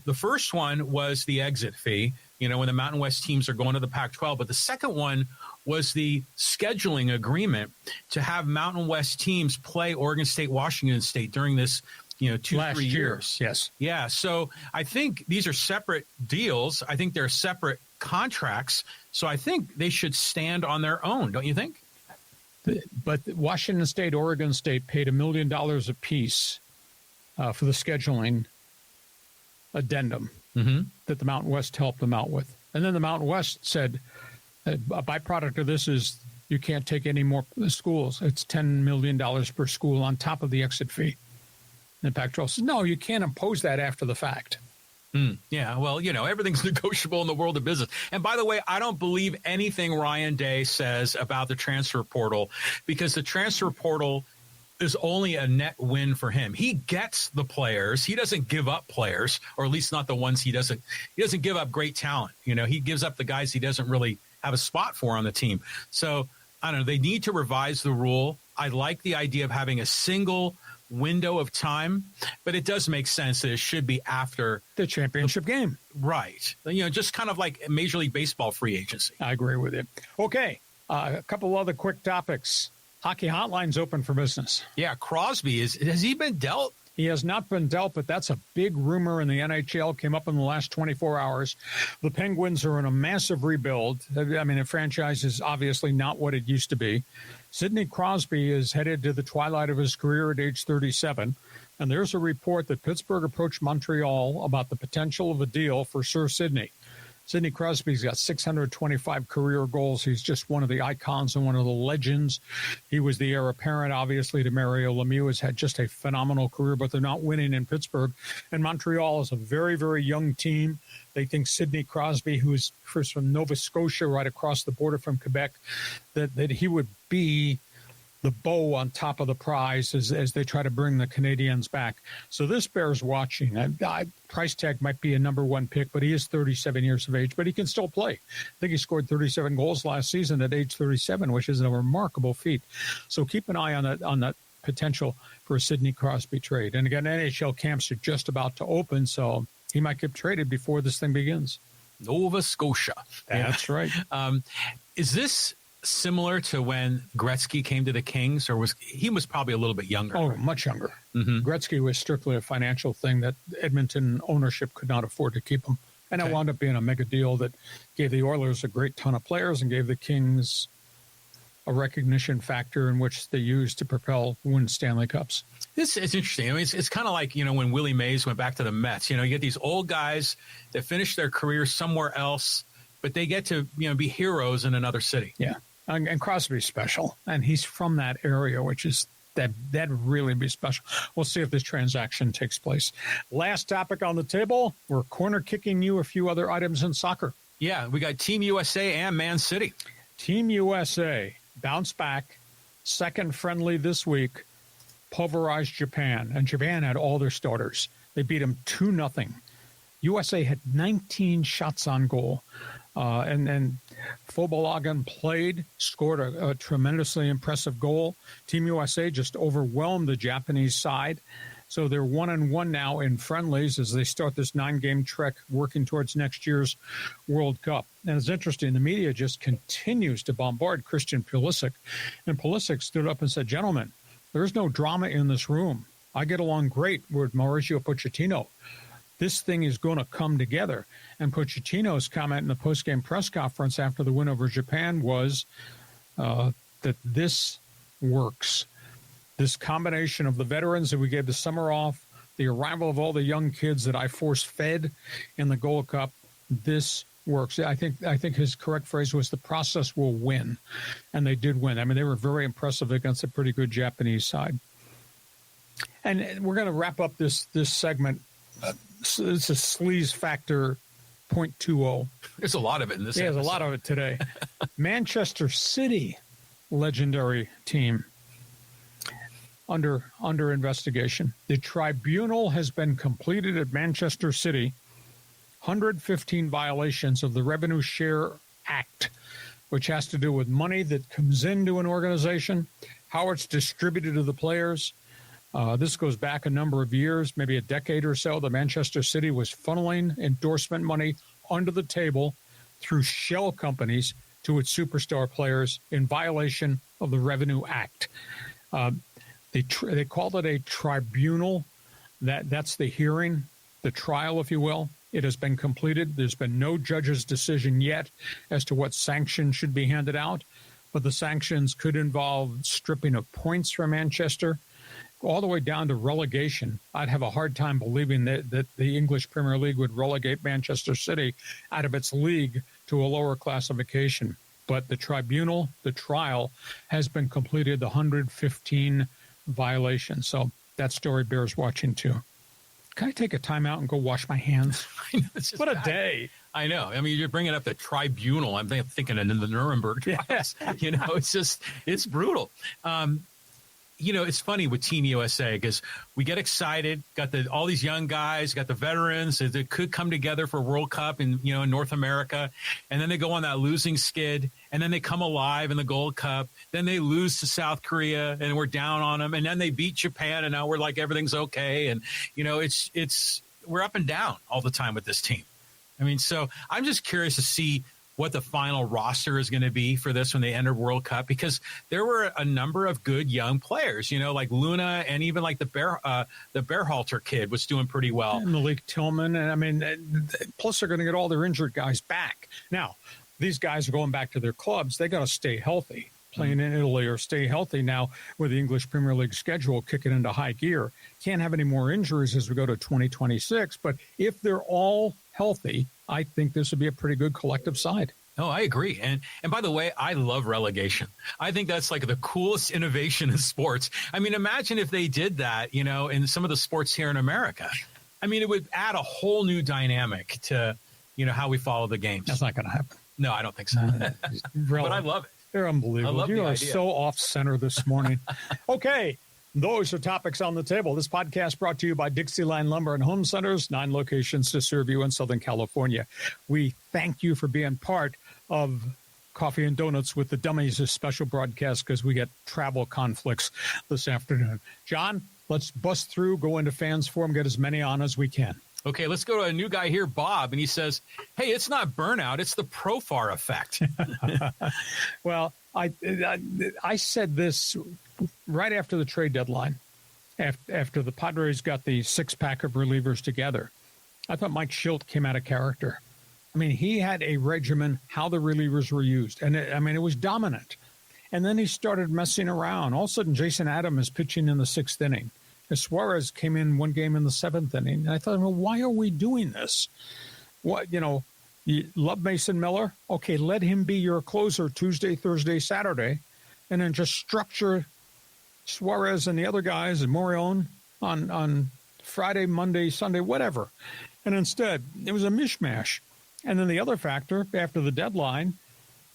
The first one was the exit fee, you know, when the Mountain West teams are going to the Pac-12. But the second one was the scheduling agreement to have Mountain West teams play Oregon State, Washington State during this, 2-3 years. Yes. Yeah. So I think these are separate deals. I think they're separate contracts. So I think they should stand on their own. Don't you think? But Washington State, Oregon State paid $1 million apiece for the scheduling addendum that the Mountain West helped them out with. And then the Mountain West said, a byproduct of this is you can't take any more schools. It's $10 million per school on top of the exit fee. And the Pac-12 says, no, you can't impose that after the fact. Yeah, well, everything's negotiable in the world of business. And by the way, I don't believe anything Ryan Day says about the transfer portal, because the transfer portal is only a net win for him. He gets the players. He doesn't give up players, or at least not the ones he doesn't give up great talent. He gives up the guys he doesn't really have a spot for on the team. So I don't know. They need to revise the rule. I like the idea of having a single window of time, but it does make sense that it should be after the championship game. Right. Just kind of like Major League Baseball free agency. I agree with you. Okay. A couple other quick topics. Hockey hotline's open for business. Yeah. Crosby, has he been dealt? He has not been dealt, but that's a big rumor in the NHL. Came up in the last 24 hours. The Penguins are in a massive rebuild. I mean, the franchise is obviously not what it used to be. Sidney Crosby is headed to the twilight of his career at age 37. And there's a report that Pittsburgh approached Montreal about the potential of a deal for Sir Sidney. Sidney Crosby's got 625 career goals. He's just one of the icons and one of the legends. He was the heir apparent, obviously, to Mario Lemieux. Has had just a phenomenal career, but they're not winning in Pittsburgh. And Montreal is a very, very young team. They think Sidney Crosby, who's first from Nova Scotia, right across the border from Quebec, that he would be the bow on top of the prize as they try to bring the Canadians back. So this bears watching. Price tag might be a number one pick, but he is 37 years of age, but he can still play. I think he scored 37 goals last season at age 37, which is a remarkable feat. So keep an eye on that potential for a Sidney Crosby trade. And again, NHL camps are just about to open, so he might get traded before this thing begins. Nova Scotia. That's right. Is this similar to when Gretzky came to the Kings, or he was probably a little bit younger? Oh, much younger. Gretzky was strictly a financial thing that Edmonton ownership could not afford to keep him. And it wound up being a mega deal that gave the Oilers a great ton of players and gave the Kings a recognition factor in which they used to propel win Stanley Cups. It's interesting. I mean, it's kind of like, when Willie Mays went back to the Mets. You get these old guys that finish their careers somewhere else, but they get to, be heroes in another city. Yeah. And Crosby's special, and he's from that area, which is that'd really be special. We'll see if this transaction takes place. Last topic on the table, we're corner kicking you a few other items in soccer. Yeah, we got Team USA and Man City. Team USA bounce back, second friendly this week, pulverized Japan, and Japan had all their starters. They beat them 2-0. USA had 19 shots on goal. And Fobalagan played, scored a tremendously impressive goal. Team USA just overwhelmed the Japanese side. So they're 1-1 now in friendlies as they start this 9-game trek working towards next year's World Cup. And it's interesting, the media just continues to bombard Christian Pulisic. And Pulisic stood up and said, gentlemen, there's no drama in this room. I get along great with Mauricio Pochettino. This thing is going to come together. And Pochettino's comment in the post-game press conference after the win over Japan was that this works. This combination of the veterans that we gave the summer off, the arrival of all the young kids that I force-fed in the Gold Cup, this works. I think his correct phrase was the process will win. And they did win. I mean, they were very impressive against a pretty good Japanese side. And we're going to wrap up this segment. It's a sleaze factor 0.20. There's a lot of it in this episode. There's a lot of it today. Manchester City, legendary team, under investigation. The tribunal has been completed at Manchester City. 115 violations of the Revenue Share Act, which has to do with money that comes into an organization, how it's distributed to the players. This goes back a number of years, maybe a decade or so. The Manchester City was funneling endorsement money under the table through shell companies to its superstar players in violation of the Revenue Act. They called it a tribunal. That's the hearing, the trial, if you will. It has been completed. There's been no judge's decision yet as to what sanctions should be handed out, but the sanctions could involve stripping of points from Manchester, all the way down to relegation. I'd have a hard time believing that the English Premier League would relegate Manchester City out of its league to a lower classification. But the tribunal, the trial, has been completed, the 115 violations. So that story bears watching, too. Can I take a time out and go wash my hands? What a day. I know. I mean, you're bringing up the tribunal. I'm thinking of the Nuremberg trials. Yeah. It's brutal. It's funny with Team USA because we get excited, got all these young guys, got the veterans that could come together for World Cup in North America, and then they go on that losing skid, and then they come alive in the Gold Cup. Then they lose to South Korea, and we're down on them, and then they beat Japan, and now we're like everything's okay, and we're up and down all the time with this team. I mean, so I'm just curious to see what the final roster is going to be for this when they enter World Cup, because there were a number of good young players, like Luna, and even like the Berhalter kid was doing pretty well. And Malik Tillman. And plus they're going to get all their injured guys back. Now, these guys are going back to their clubs. They got to stay healthy, playing in Italy, or stay healthy now with the English Premier League schedule kicking into high gear. Can't have any more injuries as we go to 2026. But if they're all healthy, I think this would be a pretty good collective side. Oh, I agree. And by the way, I love relegation. I think that's like the coolest innovation in sports. I mean, imagine if they did that, in some of the sports here in America. I mean, it would add a whole new dynamic to, how we follow the games. That's not going to happen. No, I don't think so. But I love it. They're unbelievable. You are so off center this morning. Okay. Those are topics on the table. This podcast brought to you by Dixieline Lumber and Home Centers, 9 locations to serve you in Southern California. We thank you for being part of Coffee and Donuts with the Dummies, a special broadcast because we get travel conflicts this afternoon. John, let's bust through, go into Fans Forum, get as many on as we can. Okay, let's go to a new guy here, Bob, and he says, hey, it's not burnout, it's the Profar effect. Well, I said this right after the trade deadline, after the Padres got the 6-pack of relievers together. I thought Mike Schilt came out of character. I mean, he had a regimen, how the relievers were used. And it was dominant. And then he started messing around. All of a sudden, Jason Adam is pitching in the 6th inning. Suarez came in one game in the 7th inning. And I thought, well, why are we doing this? What, you love Mason Miller? Okay, let him be your closer Tuesday, Thursday, Saturday, and then just structure Suarez and the other guys and Morion on Friday, Monday, Sunday, whatever. And instead, it was a mishmash. And then the other factor, after the deadline,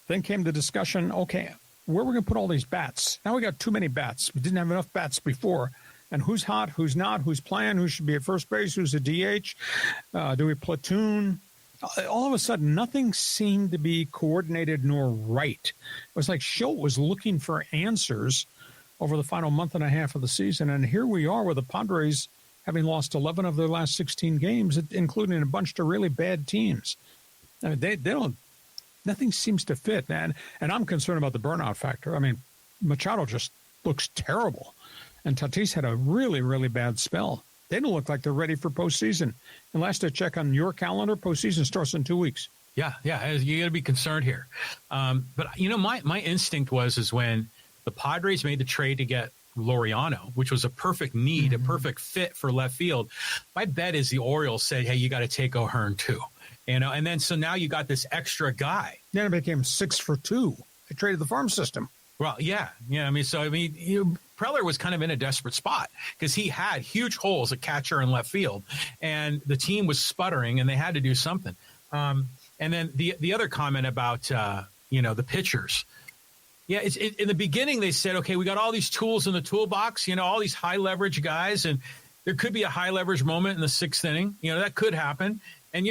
then came the discussion, okay, where are we going to put all these bats? Now we got too many bats. We didn't have enough bats before. And who's hot, who's not, who's playing, who should be at first base, who's a DH? Do we platoon? all of a sudden, nothing seemed to be coordinated nor right. It was like Schilt was looking for answers over the final month and a half of the season. And here we are with the Padres having lost 11 of their last 16 games, including a bunch of really bad teams. I mean, they don't, nothing seems to fit. And I'm concerned about the burnout factor. I mean, Machado just looks terrible. And Tatis had a really, really bad spell. They don't look like they're ready for postseason. And last I check on your calendar, postseason starts in 2 weeks. Yeah, you got to be concerned here. But, my instinct is when the Padres made the trade to get Laureano, which was a perfect need, a perfect fit for left field, my bet is the Orioles said, hey, you got to take O'Hearn too. And then so now you got this extra guy. Then it became 6 for 2. They traded the farm system. Well, yeah. Preller was kind of in a desperate spot because he had huge holes at catcher and left field, and the team was sputtering, and they had to do something. And then the other comment about, the pitchers. Yeah, in the beginning they said, okay, we got all these tools in the toolbox, all these high leverage guys, and there could be a high leverage moment in the 6th inning. That could happen. And,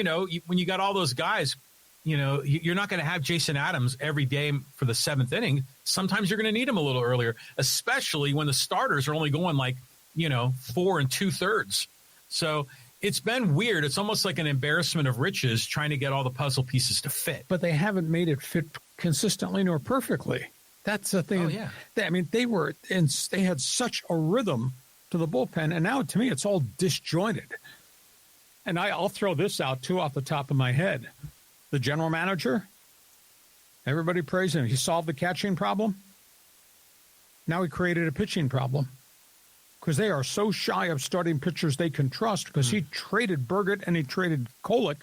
when you got all those guys, you're not going to have Jason Adams every day for the 7th inning. Sometimes you're going to need him a little earlier, especially when the starters are only going 4 2/3. So it's been weird. It's almost like an embarrassment of riches trying to get all the puzzle pieces to fit. But they haven't made it fit consistently nor perfectly. That's the thing. Oh, yeah. They had such a rhythm to the bullpen, and now to me it's all disjointed. And I'll throw this out too off the top of my head. The general manager, everybody praised him. He solved the catching problem. Now he created a pitching problem because they are so shy of starting pitchers they can trust because he traded Burgett and he traded Kolick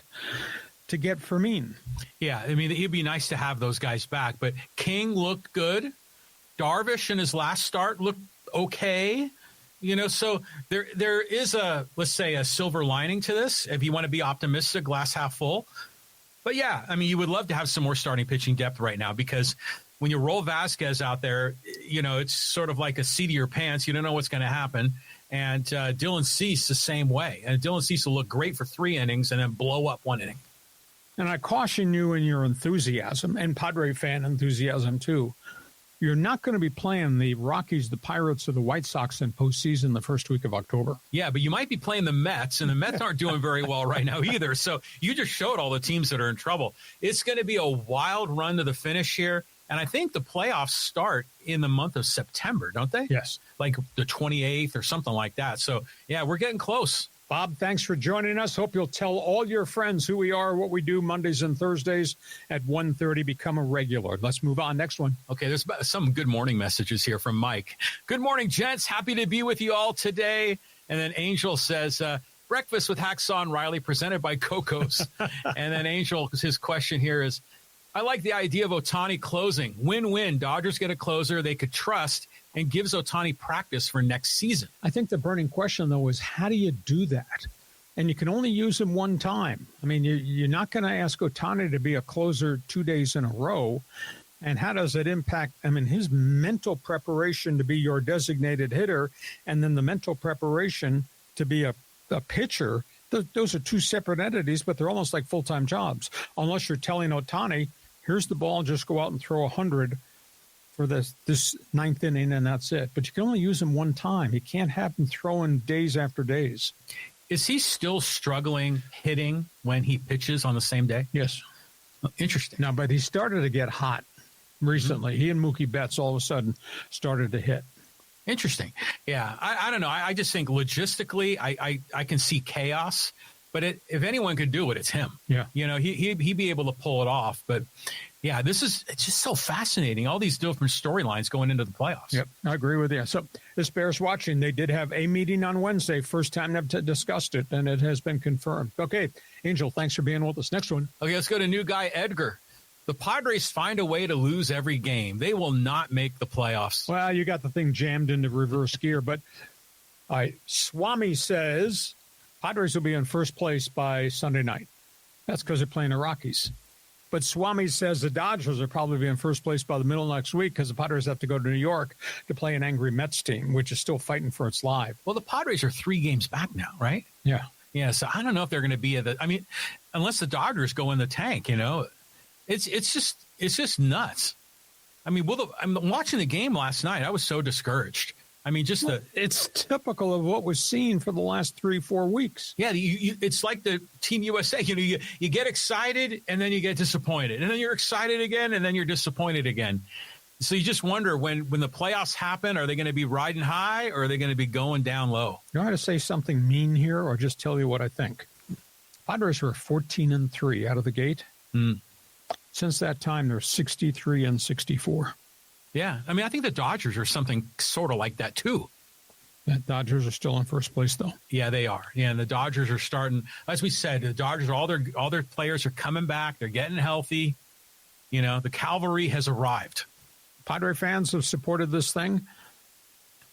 to get Fermin. Yeah, it'd be nice to have those guys back. But King looked good. Darvish in his last start looked okay. So there is let's say, a silver lining to this if you want to be optimistic, glass half full. But yeah, you would love to have some more starting pitching depth right now because when you roll Vasquez out there, it's sort of like a seat of your pants. You don't know what's going to happen. And Dylan Cease the same way. And Dylan Cease will look great for 3 innings and then blow up 1 inning. And I caution you in your enthusiasm and Padre fan enthusiasm too. You're not going to be playing the Rockies, the Pirates, or the White Sox in postseason the first week of October. Yeah, but you might be playing the Mets, and the Mets aren't doing very well right now either. So you just showed all the teams that are in trouble. It's going to be a wild run to the finish here, and I think the playoffs start in the month of September, don't they? Yes. Like the 28th or something like that. So, yeah, we're getting close. Bob, thanks for joining us. Hope you'll tell all your friends who we are, what we do Mondays and Thursdays at 1:30. Become a regular. Let's move on. Next one. Okay, there's some good morning messages here from Mike. Good morning, gents. Happy to be with you all today. And then Angel says, breakfast with Hacksaw and Riley presented by Coco's. And then Angel, his question here is, I like the idea of Ohtani closing. Win-win. Dodgers get a closer they could trust and gives Ohtani practice for next season. I think the burning question, though, is how do you do that? And you can only use him one time. You're not going to ask Ohtani to be a closer 2 days in a row. And how does it impact, his mental preparation to be your designated hitter and then the mental preparation to be a pitcher? Those are 2 separate entities, but they're almost like full-time jobs. Unless you're telling Ohtani, here's the ball, just go out and throw 100 for this 9th inning, and that's it. But you can only use him one time. You can't have him throwing days after days. Is he still struggling hitting when he pitches on the same day? Yes. Interesting. No, but he started to get hot recently. He and Mookie Betts all of a sudden started to hit. Interesting. Yeah, I don't know. I just think logistically, I can see chaos. But if anyone could do it, it's him. Yeah. He'd be able to pull it off. But yeah, it's just so fascinating. All these different storylines going into the playoffs. Yep, I agree with you. So this bears watching. They did have a meeting on Wednesday. First time they've discussed it, and it has been confirmed. Okay, Angel, thanks for being with us. Next one. Okay, let's go to new guy Edgar. The Padres find a way to lose every game. They will not make the playoffs. Well, you got the thing jammed into reverse gear. But Swami says Padres will be in first place by Sunday night. That's because they're playing the Rockies. But Swami says the Dodgers will probably be in first place by the middle of next week because the Padres have to go to New York to play an angry Mets team, which is still fighting for its life. Well, the Padres are 3 games back now, right? Yeah. Yeah, so I don't know if they're going to be unless the Dodgers go in the tank, it's just nuts. I mean, I'm watching the game last night. I was so discouraged. I mean, it's typical of what was seen for the last 3-4 weeks. Yeah, it's like the Team USA. You get excited and then you get disappointed, and then you're excited again and then you're disappointed again. So you just wonder when the playoffs happen, are they going to be riding high or are they going to be going down low? You want to say something mean here or just tell you what I think? Padres are 14-3 out of the gate. Since that time, they're 63-64. Yeah, I mean, I think the Dodgers are something sort of like that, too. The Dodgers are still in first place, though. Yeah, they are. Yeah, and the Dodgers are starting. As we said, the Dodgers, all their players are coming back. They're getting healthy. The cavalry has arrived. Padre fans have supported this thing.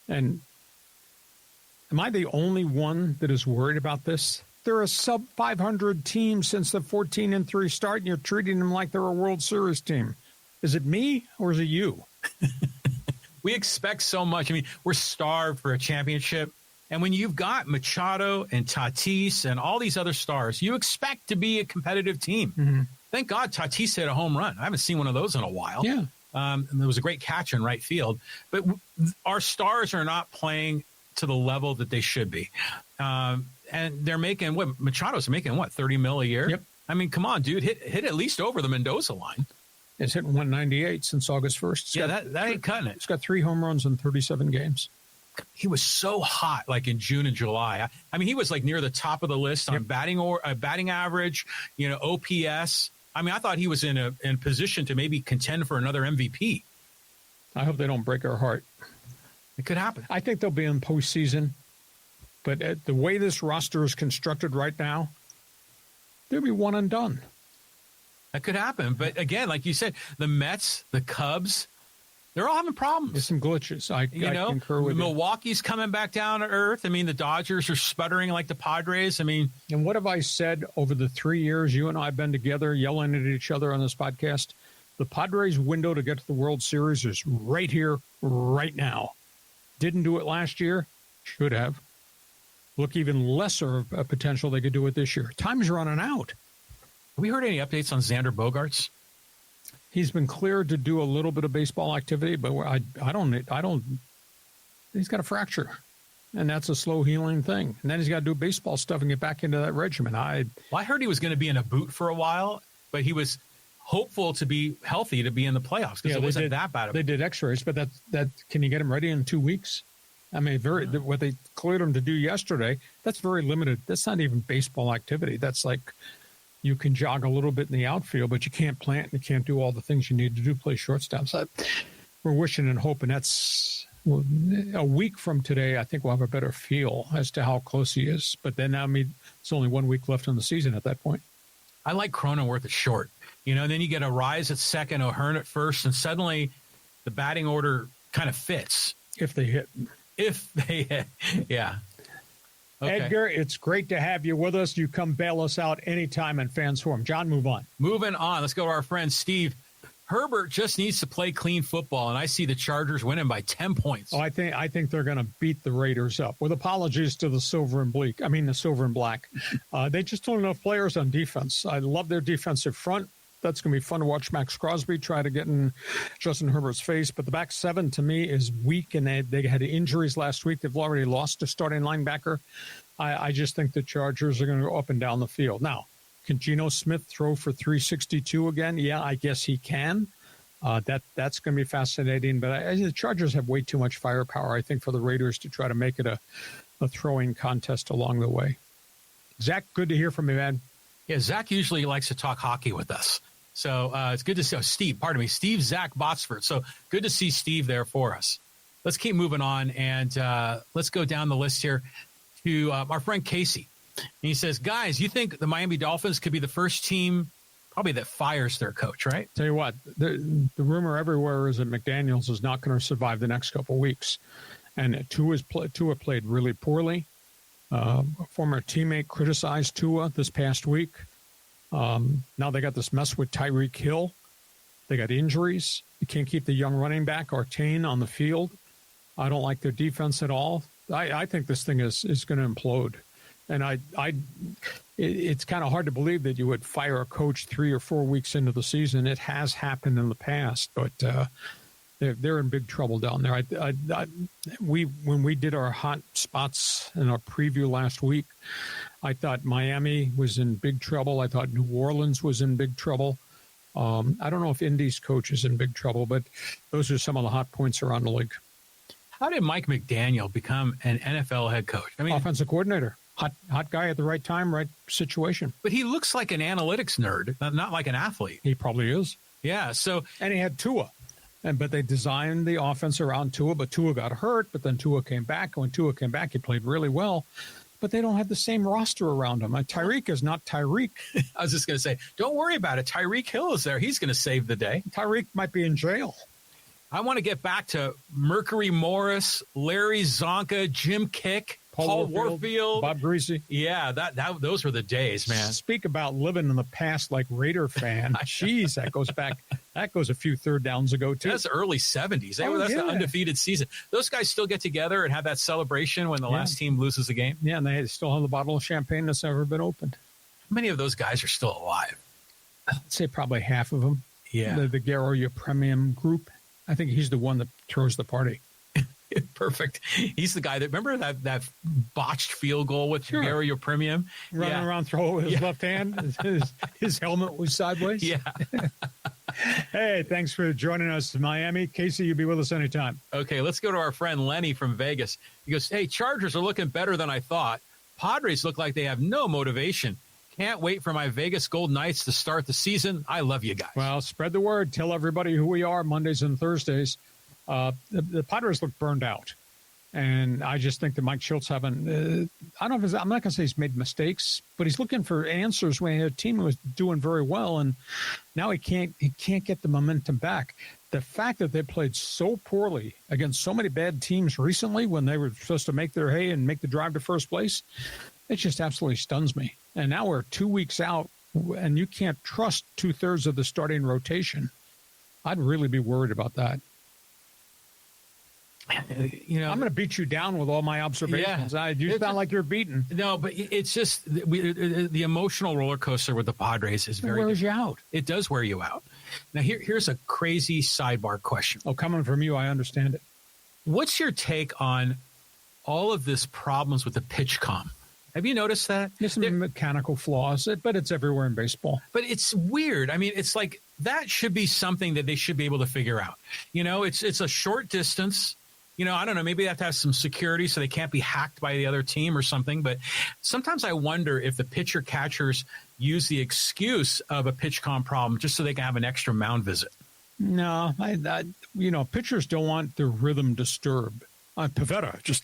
And am I the only one that is worried about this? They're a sub-500 team since the 14-3 start, and you're treating them like they're a World Series team. Is it me or is it you? We expect so much. I mean, we're starved for a championship. And when you've got Machado and Tatis and all these other stars, you expect to be a competitive team. Mm-hmm. Thank God Tatis hit a home run. I haven't seen one of those in a while. Yeah. And there was a great catch in right field. But our stars are not playing to the level that they should be. And they're making, Machado's making, $30 million a year? Yep. I mean, come on, dude. Hit at least over the Mendoza line. It's hitting 198 since August 1st. That ain't cutting it. It's got 3 home runs in 37 games. He was so hot, like in June and July. I mean, he was like near the top of the list on batting average, OPS. I mean, I thought he was in position to maybe contend for another MVP. I hope they don't break our heart. It could happen. I think they'll be in postseason. But the way this roster is constructed right now, they'll be one and done. That could happen. But again, like you said, the Mets, the Cubs, they're all having problems. There's some glitches. I concur with Milwaukee's coming back down to earth. I mean, the Dodgers are sputtering like the Padres. I mean. And what have I said over the 3 years you and I have been together yelling at each other on this podcast? The Padres' window to get to the World Series is right here, right now. Didn't do it last year. Should have. Look even lesser of a potential they could do it this year. Time's running out. Have we heard any updates on Xander Bogaerts? He's been cleared to do a little bit of baseball activity, but I don't. He's got a fracture, and that's a slow healing thing. And then he's got to do baseball stuff and get back into that regimen. I heard he was going to be in a boot for a while, but he was hopeful to be healthy to be in the playoffs because it wasn't that bad. They did X-rays, but that can you get him ready in 2 weeks? I mean, what they cleared him to do yesterday, that's very limited. That's not even baseball activity. That's like you can jog a little bit in the outfield, but you can't plant and you can't do all the things you need to do, play shortstop. So we're wishing and hoping that's a week from today. I think we'll have a better feel as to how close he is. But then, I mean, it's only 1 week left in the season at that point. I like Cronenworth at short. Then you get a Rise at second, O'Hearn at first, and suddenly the batting order kind of fits. If they hit. Yeah. Okay. Edgar, it's great to have you with us. You come bail us out anytime in Fans Forum. John, move on. Moving on. Let's go to our friend Steve. Herbert just needs to play clean football, and I see the Chargers winning by 10 points. Oh, I think they're going to beat the Raiders up. With apologies to the silver and black. They just don't have enough players on defense. I love their defensive front. That's going to be fun to watch Max Crosby try to get in Justin Herbert's face. But the back seven, to me, is weak, and they had injuries last week. They've already lost a starting linebacker. I just think the Chargers are going to go up and down the field. Now, can Geno Smith throw for 362 again? Yeah, I guess he can. That's going to be fascinating. But the Chargers have way too much firepower, I think, for the Raiders to try to make it a throwing contest along the way. Zach, good to hear from you, man. Yeah, Zach usually likes to talk hockey with us. So it's good to see Steve Zach Botsford. So good to see Steve there for us. Let's keep moving on, and let's go down the list here to our friend Casey. And he says, guys, you think the Miami Dolphins could be the first team probably that fires their coach, right? Tell you what, the rumor everywhere is that McDaniels is not going to survive the next couple of weeks. And Tua played really poorly. A former teammate criticized Tua this past week. Now they got this mess with Tyreek Hill. They got injuries. You can't keep the young running back, Artane, on the field. I don't like their defense at all. I think this thing is going to implode. And it's kind of hard to believe that you would fire a coach 3 or 4 weeks into the season. It has happened in the past, but they're in big trouble down there. When we did our hot spots in our preview last week, I thought Miami was in big trouble. I thought New Orleans was in big trouble. I don't know if Indy's coach is in big trouble, but those are some of the hot points around the league. How did Mike McDaniel become an NFL head coach? I mean, offensive coordinator. Hot guy at the right time, right situation. But he looks like an analytics nerd, not like an athlete. He probably is. Yeah. And he had Tua. But they designed the offense around Tua, but Tua got hurt. But then Tua came back. And when Tua came back, he played really well. But they don't have the same roster around him. TYREEK is not TYREEK. I was just going to say, don't worry about it. Tyreek Hill is there. He's going to save the day. TYREEK might be in jail. I want to get back to Mercury Morris, Larry Zonka, Jim Kick, Paul Warfield, Bob Greasy. Yeah, those were the days, man. Speak about living in the past like Raider fan. Jeez, that goes back. That goes a few third downs ago, too. That's the early 70s. That's the undefeated season. Those guys still get together and have that celebration when the last team loses a game. Yeah, and they still have the bottle of champagne that's never been opened. How many of those guys are still alive? I'd say probably half of them. Yeah. The Garoya Premium group. I think he's the one that throws the party. Perfect. He's the guy that, remember that botched field goal with Gary or Premium? Running around, throw with his left hand. His helmet was sideways. Yeah. Hey, thanks for joining us in Miami. Casey, you'll be with us anytime. Okay, let's go to our friend Lenny from Vegas. He goes, hey, Chargers are looking better than I thought. Padres look like they have no motivation. Can't wait for my Vegas Golden Knights to start the season. I love you guys. Well, spread the word. Tell everybody who we are Mondays and Thursdays. The Padres look burned out. And I just think that Mike Schultz haven't, I'm not going to say he's made mistakes, but he's looking for answers when he had a team that was doing very well. And now he can't get the momentum back. The fact that they played so poorly against so many bad teams recently when they were supposed to make their hay and make the drive to first place, it just absolutely stuns me. And now we're 2 weeks out, and you can't trust 2/3 of the starting rotation. I'd really be worried about that. You know, I'm going to beat you down with all my observations. Yeah, you sound like you're beaten. No, but it's just the emotional roller coaster with the Padres is very. It wears you out. It does wear you out. Now, here's a crazy sidebar question. Oh, coming from you, I understand it. What's your take on all of this problems with the pitch comm? Have you noticed that? There's some mechanical flaws, but it's everywhere in baseball. But it's weird. I mean, it's like that should be something that they should be able to figure out. You know, it's a short distance. You know, I don't know, maybe they have to have some security so they can't be hacked by the other team or something. But sometimes I wonder if the pitcher catchers use the excuse of a pitch comm problem just so they can have an extra mound visit. No, pitchers don't want their rhythm disturbed. Pivetta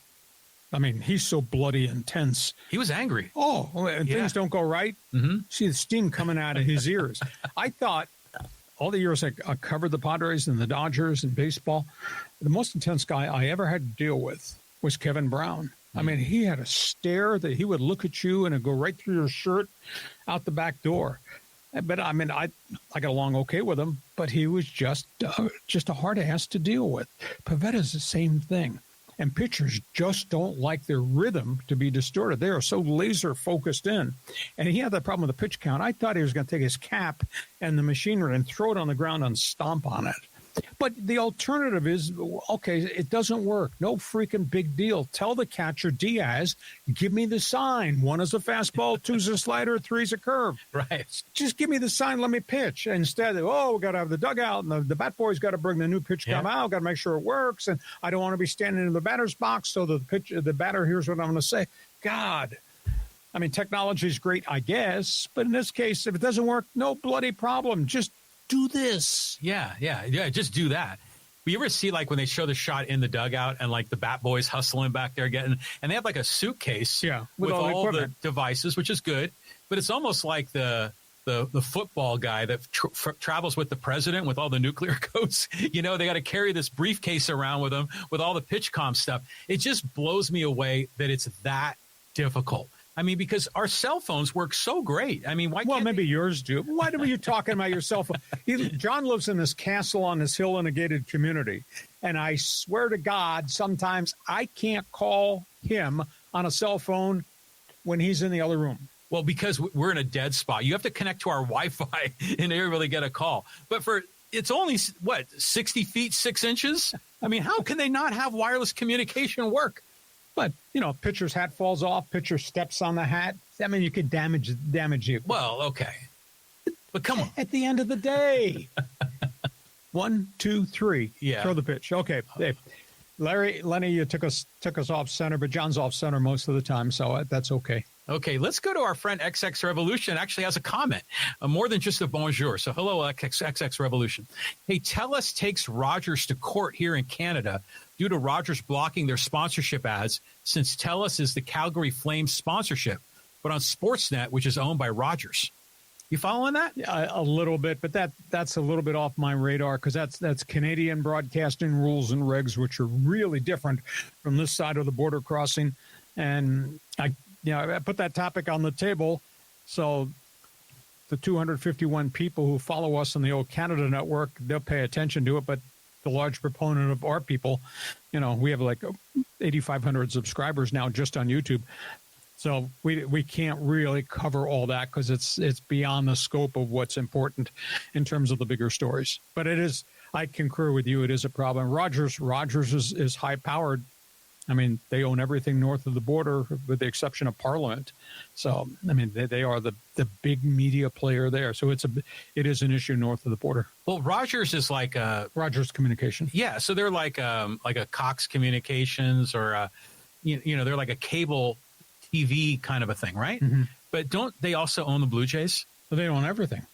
he's so bloody intense. He was angry. Oh, and things don't go right. Mm-hmm. See the steam coming out of his ears. I thought all the years I covered the Padres and the Dodgers and baseball, the most intense guy I ever had to deal with was Kevin Brown. Mm-hmm. I mean, he had a stare that he would look at you and it'd go right through your shirt out the back door. But I mean, I got along okay with him, but he was just a hard ass to deal with. Pavetta's the same thing. And pitchers just don't like their rhythm to be distorted. They are so laser focused in. And he had that problem with the pitch count. I thought he was going to take his cap and the machinery and throw it on the ground and stomp on it. But the alternative is, okay, it doesn't work. No freaking big deal. Tell the catcher, Diaz, give me the sign. 1 is a fastball, 2's a slider, 3's a curve. Right. Just give me the sign, let me pitch. Instead, we got to have the dugout, and the bat boy's got to bring the new pitch come out, got to make sure it works, and I don't want to be standing in the batter's box so the batter hears what I'm going to say. God. I mean, technology is great, I guess, but in this case, if it doesn't work, no bloody problem. Just do this. Yeah, just do that. You ever see, like, when they show the shot in the dugout and, like, the bat boys hustling back there and they have, like, a suitcase with all the devices, which is good, but it's almost like the football guy that travels with the president with all the nuclear codes. You know, they got to carry this briefcase around with them with all the pitch comm stuff. It just blows me away that it's that difficult. I mean, because our cell phones work so great. I mean, why can't maybe yours do. Why are you talking about your cell phone? John lives in this castle on this hill in a gated community. And I swear to God, sometimes I can't call him on a cell phone when he's in the other room. Well, because we're in a dead spot. You have to connect to our Wi-Fi and really get a call. But it's only, 60 feet, 6 inches? I mean, how can they not have wireless communication work? But, pitcher's hat falls off, pitcher steps on the hat. I mean, you could damage you. Well, okay. But come on. At the end of the day. 1, 2, 3. Yeah. Throw the pitch. Okay. Hey, Lenny, you took us off center, but John's off center most of the time, so that's okay. Okay, let's go to our friend XX Revolution. Actually has a comment, more than just a bonjour. So hello, XX Revolution. Hey, TELUS takes Rogers to court here in Canada due to Rogers blocking their sponsorship ads since TELUS is the Calgary Flames sponsorship, but on Sportsnet, which is owned by Rogers. You following that? A little bit, but that's a little bit off my radar because that's Canadian broadcasting rules and regs, which are really different from this side of the border crossing. And I put that topic on the table. So the 251 people who follow us on the old Canada network, they'll pay attention to it. But the large proponent of our people, we have like 8,500 subscribers now just on YouTube. So we can't really cover all that because it's beyond the scope of what's important in terms of the bigger stories. But it is, I concur with you, it is a problem. Rogers is high powered. I mean, they own everything north of the border with the exception of Parliament. So, I mean, they are the big media player there. So it is an issue north of the border. Well, Rogers is like Rogers Communication. Yeah, so they're like a Cox Communications or they're like a cable TV kind of a thing, right? Mm-hmm. But don't they also own the Blue Jays? Well, they own everything.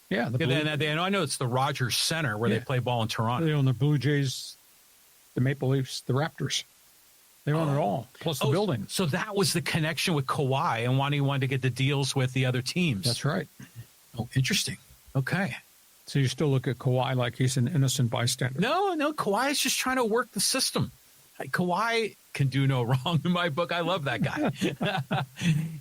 Yeah. I know it's the Rogers Center where they play ball in Toronto. They own the Blue Jays, the Maple Leafs, the Raptors. They own it all, plus the building. So that was the connection with Kawhi and why he wanted to get the deals with the other teams. That's right. Oh, interesting. Okay. So you still look at Kawhi like he's an innocent bystander. No, Kawhi is just trying to work the system. Kawhi can do no wrong in my book. I love that guy.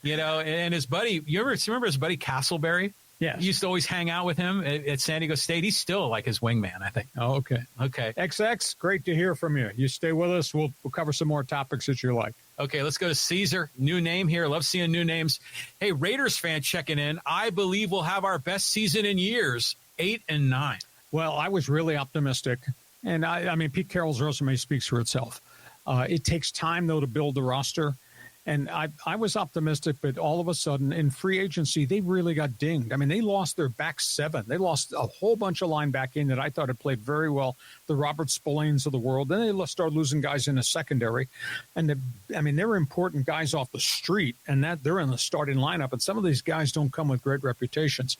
And his buddy, you remember his buddy Castleberry? Yeah. He used to always hang out with him at San Diego State. He's still like his wingman, I think. Oh, okay. Okay. XX, great to hear from you. You stay with us. We'll cover some more topics that you like. Okay, let's go to Caesar. New name here. Love seeing new names. Hey, Raiders fan checking in. I believe we'll have our best season in years, 8-9. Well, I was really optimistic. And I mean, Pete Carroll's resume speaks for itself. It takes time, though, to build the roster. And I was optimistic, but all of a sudden in free agency, they really got dinged. I mean, they lost their back seven. They lost a whole bunch of linebacking that I thought had played very well, the Robert Spillanes of the world. Then they started losing guys in the secondary. And, they're important guys off the street, and that they're in the starting lineup. And some of these guys don't come with great reputations.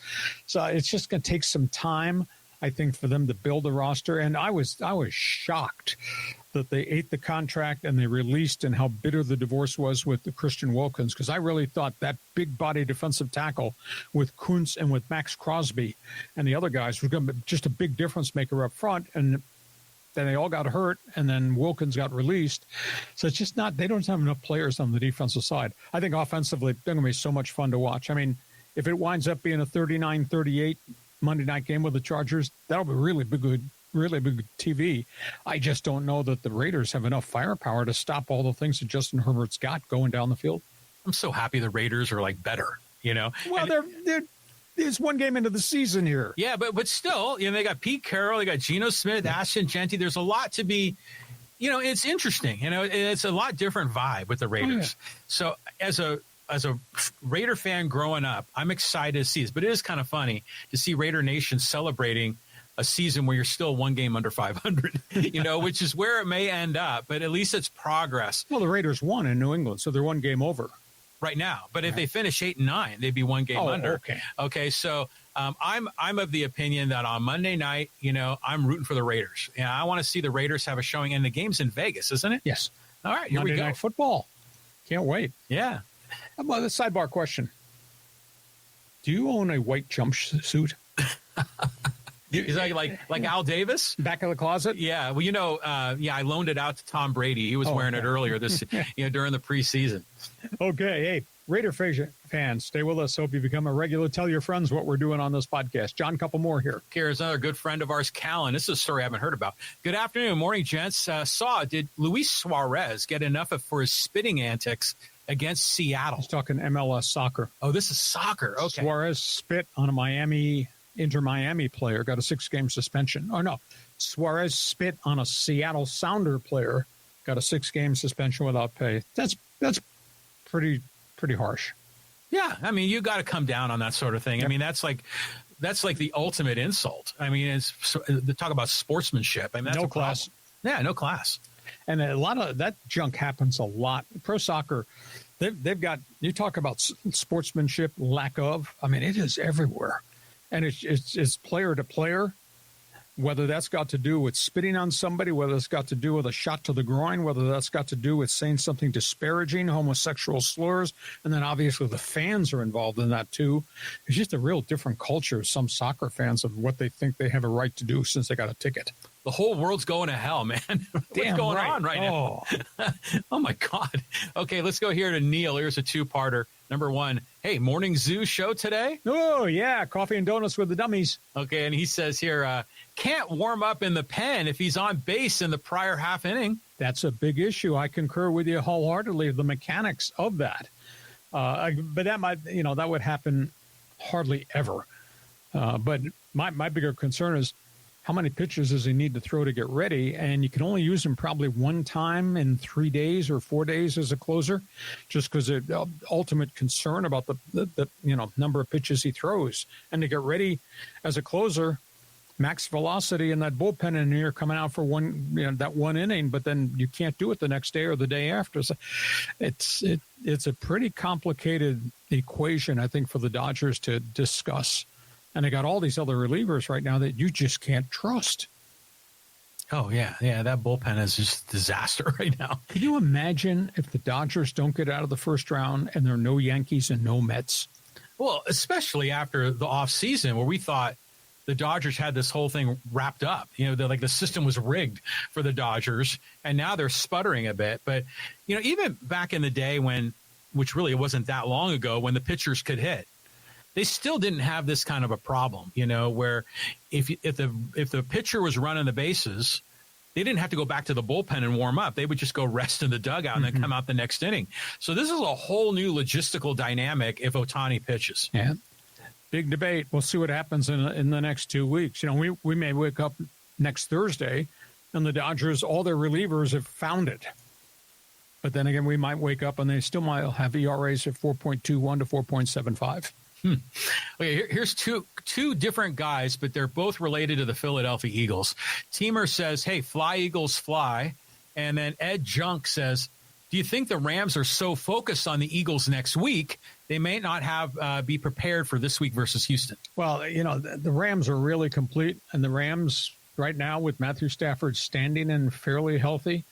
So it's just going to take some time, I think, for them to build a roster. And I was shocked that they ate the contract and they released, and how bitter the divorce was with the Christian Wilkins, because I really thought that big body defensive tackle with Kuntz and with Max Crosby and the other guys was going to be just a big difference maker up front. And then they all got hurt, and then Wilkins got released. So it's just they don't have enough players on the defensive side. I think offensively, they're going to be so much fun to watch. I mean, if it winds up being a 39-38 Monday night game with the Chargers, that'll be really big TV. I just don't know that the Raiders have enough firepower to stop all the things that Justin Herbert's got going down the field. I'm so happy the Raiders are like better, Well, there's one game into the season here. Yeah, but still, they got Pete Carroll, they got Geno Smith, Ashton Genty. There's a lot to be, it's interesting. It's a lot different vibe with the Raiders. Oh, yeah. So as a Raider fan growing up, I'm excited to see this. But it is kind of funny to see Raider Nation celebrating a season where you're still one game under 500, which is where it may end up. But at least it's progress. Well, the Raiders won in New England, so they're one game over right now. But if they finish 8-9, they'd be one game under. Okay. So I'm of the opinion that on Monday night, I'm rooting for the Raiders. Yeah, I want to see the Raiders have a showing, and the game's in Vegas, isn't it? Yes. All right, here we go. Monday Night Football. Can't wait. Yeah. Well, the sidebar question: do you own a white jumpsuit? Is that like Al Davis? Back of the closet? Yeah. Well, I loaned it out to Tom Brady. He was wearing it earlier this, during the preseason. Okay. Hey, Raider fans, stay with us. Hope you become a regular. Tell your friends what we're doing on this podcast. John, couple more here. Here's another good friend of ours, Callan. This is a story I haven't heard about. Good afternoon. Morning, gents. Did Luis Suarez get enough for his spitting antics against Seattle. He's talking MLS soccer. Oh, this is soccer. Okay. Suarez spit on a Inter Miami player, got a 6-game suspension. Oh, no. Suarez spit on a Seattle Sounder player, got a 6-game suspension without pay. That's pretty harsh. Yeah, I mean, you got to come down on that sort of thing. Yep. I mean, that's like the ultimate insult. I mean, it's to talk about sportsmanship. I mean, that's no class. Yeah, no class. And a lot of that junk happens a lot. Pro soccer, they've got, you talk about sportsmanship, lack of, I mean, it is everywhere. And it's player to player, whether that's got to do with spitting on somebody, whether it's got to do with a shot to the groin, whether that's got to do with saying something disparaging, homosexual slurs, and then obviously the fans are involved in that too. It's just a real different culture, some soccer fans, of what they think they have a right to do since they got a ticket. The whole world's going to hell, man. What's going on right now? Oh, my God. Okay, let's go here to Neil. Here's a two-parter. Number one, hey, morning zoo show today? Oh, yeah, coffee and donuts with the dummies. Okay, and he says here, can't warm up in the pen if he's on base in the prior half inning. That's a big issue. I concur with you wholeheartedly, the mechanics of that. But that might, that would happen hardly ever. But my bigger concern is, how many pitches does he need to throw to get ready? And you can only use him probably one time in 3 days or 4 days as a closer, just because of the ultimate concern about the number of pitches he throws. And to get ready as a closer, max velocity in that bullpen, and you're coming out for that one inning, but then you can't do it the next day or the day after. So it's a pretty complicated equation, I think, for the Dodgers to discuss. And they got all these other relievers right now that you just can't trust. Oh, yeah. Yeah, that bullpen is just a disaster right now. Can you imagine if the Dodgers don't get out of the first round and there are no Yankees and no Mets? Well, especially after the offseason where we thought the Dodgers had this whole thing wrapped up. The system was rigged for the Dodgers, and now they're sputtering a bit. But, even back in the day which really wasn't that long ago, when the pitchers could hit, they still didn't have this kind of a problem, where if the pitcher was running the bases, they didn't have to go back to the bullpen and warm up. They would just go rest in the dugout and then come out the next inning. So this is a whole new logistical dynamic if Ohtani pitches. Yeah, big debate. We'll see what happens in the next 2 weeks. We may wake up next Thursday and the Dodgers, all their relievers have found it. But then again, we might wake up and they still might have ERAs of 4.21 to 4.75. Okay, here's two different guys, but they're both related to the Philadelphia Eagles. Teamer says, hey, fly, Eagles, fly. And then Ed Junk says, do you think the Rams are so focused on the Eagles next week, they may not be prepared for this week versus Houston? Well, the Rams are really complete. And the Rams right now, with Matthew Stafford standing and fairly healthy,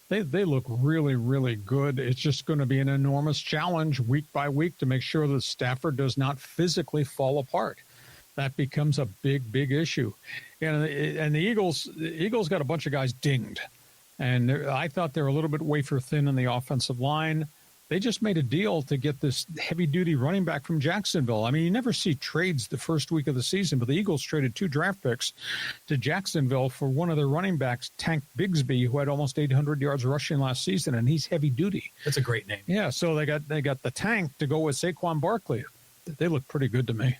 they look really, really good. It's just going to be an enormous challenge week by week to make sure that Stafford does not physically fall apart. That becomes a big, big issue. And the Eagles got a bunch of guys dinged. And I thought they were a little bit wafer thin in the offensive line. They just made a deal to get this heavy-duty running back from Jacksonville. I mean, you never see trades the first week of the season, but the Eagles traded 2 draft picks to Jacksonville for one of their running backs, Tank Bigsby, who had almost 800 yards rushing last season, and he's heavy-duty. That's a great name. Yeah, so they got the Tank to go with Saquon Barkley. They look pretty good to me.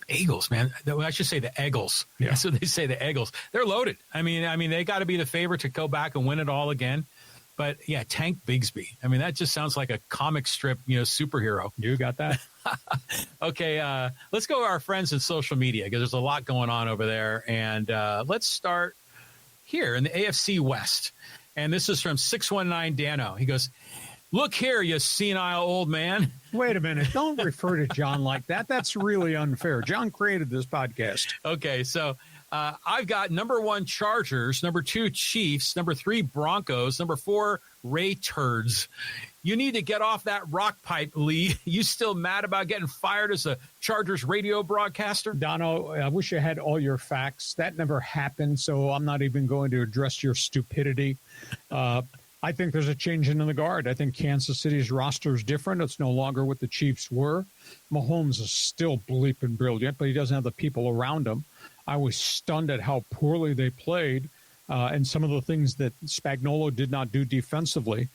Eagles, man. I should say the Eagles. Yeah. That's what they say, the Eagles. They're loaded. I mean, they got to be the favorite to go back and win it all again. But, yeah, Tank Bigsby. I mean, that just sounds like a comic strip, superhero. You got that? Okay, let's go to our friends in social media because there's a lot going on over there. And let's start here in the AFC West. And this is from 619 Dano. He goes, look here, you senile old man. Wait a minute. Don't refer to John like that. That's really unfair. John created this podcast. Okay, so I've got number 1 Chargers, number 2 Chiefs, number 3 Broncos, number 4 Ray Turds. You need to get off that rock pipe, Lee. You still mad about getting fired as a Chargers radio broadcaster? Dono, I wish I had all your facts. That never happened, so I'm not even going to address your stupidity. I think there's a change in the guard. I think Kansas City's roster is different. It's no longer what the Chiefs were. Mahomes is still bleeping brilliant, but he doesn't have the people around him. I was stunned at how poorly they played and some of the things that Spagnuolo did not do defensively.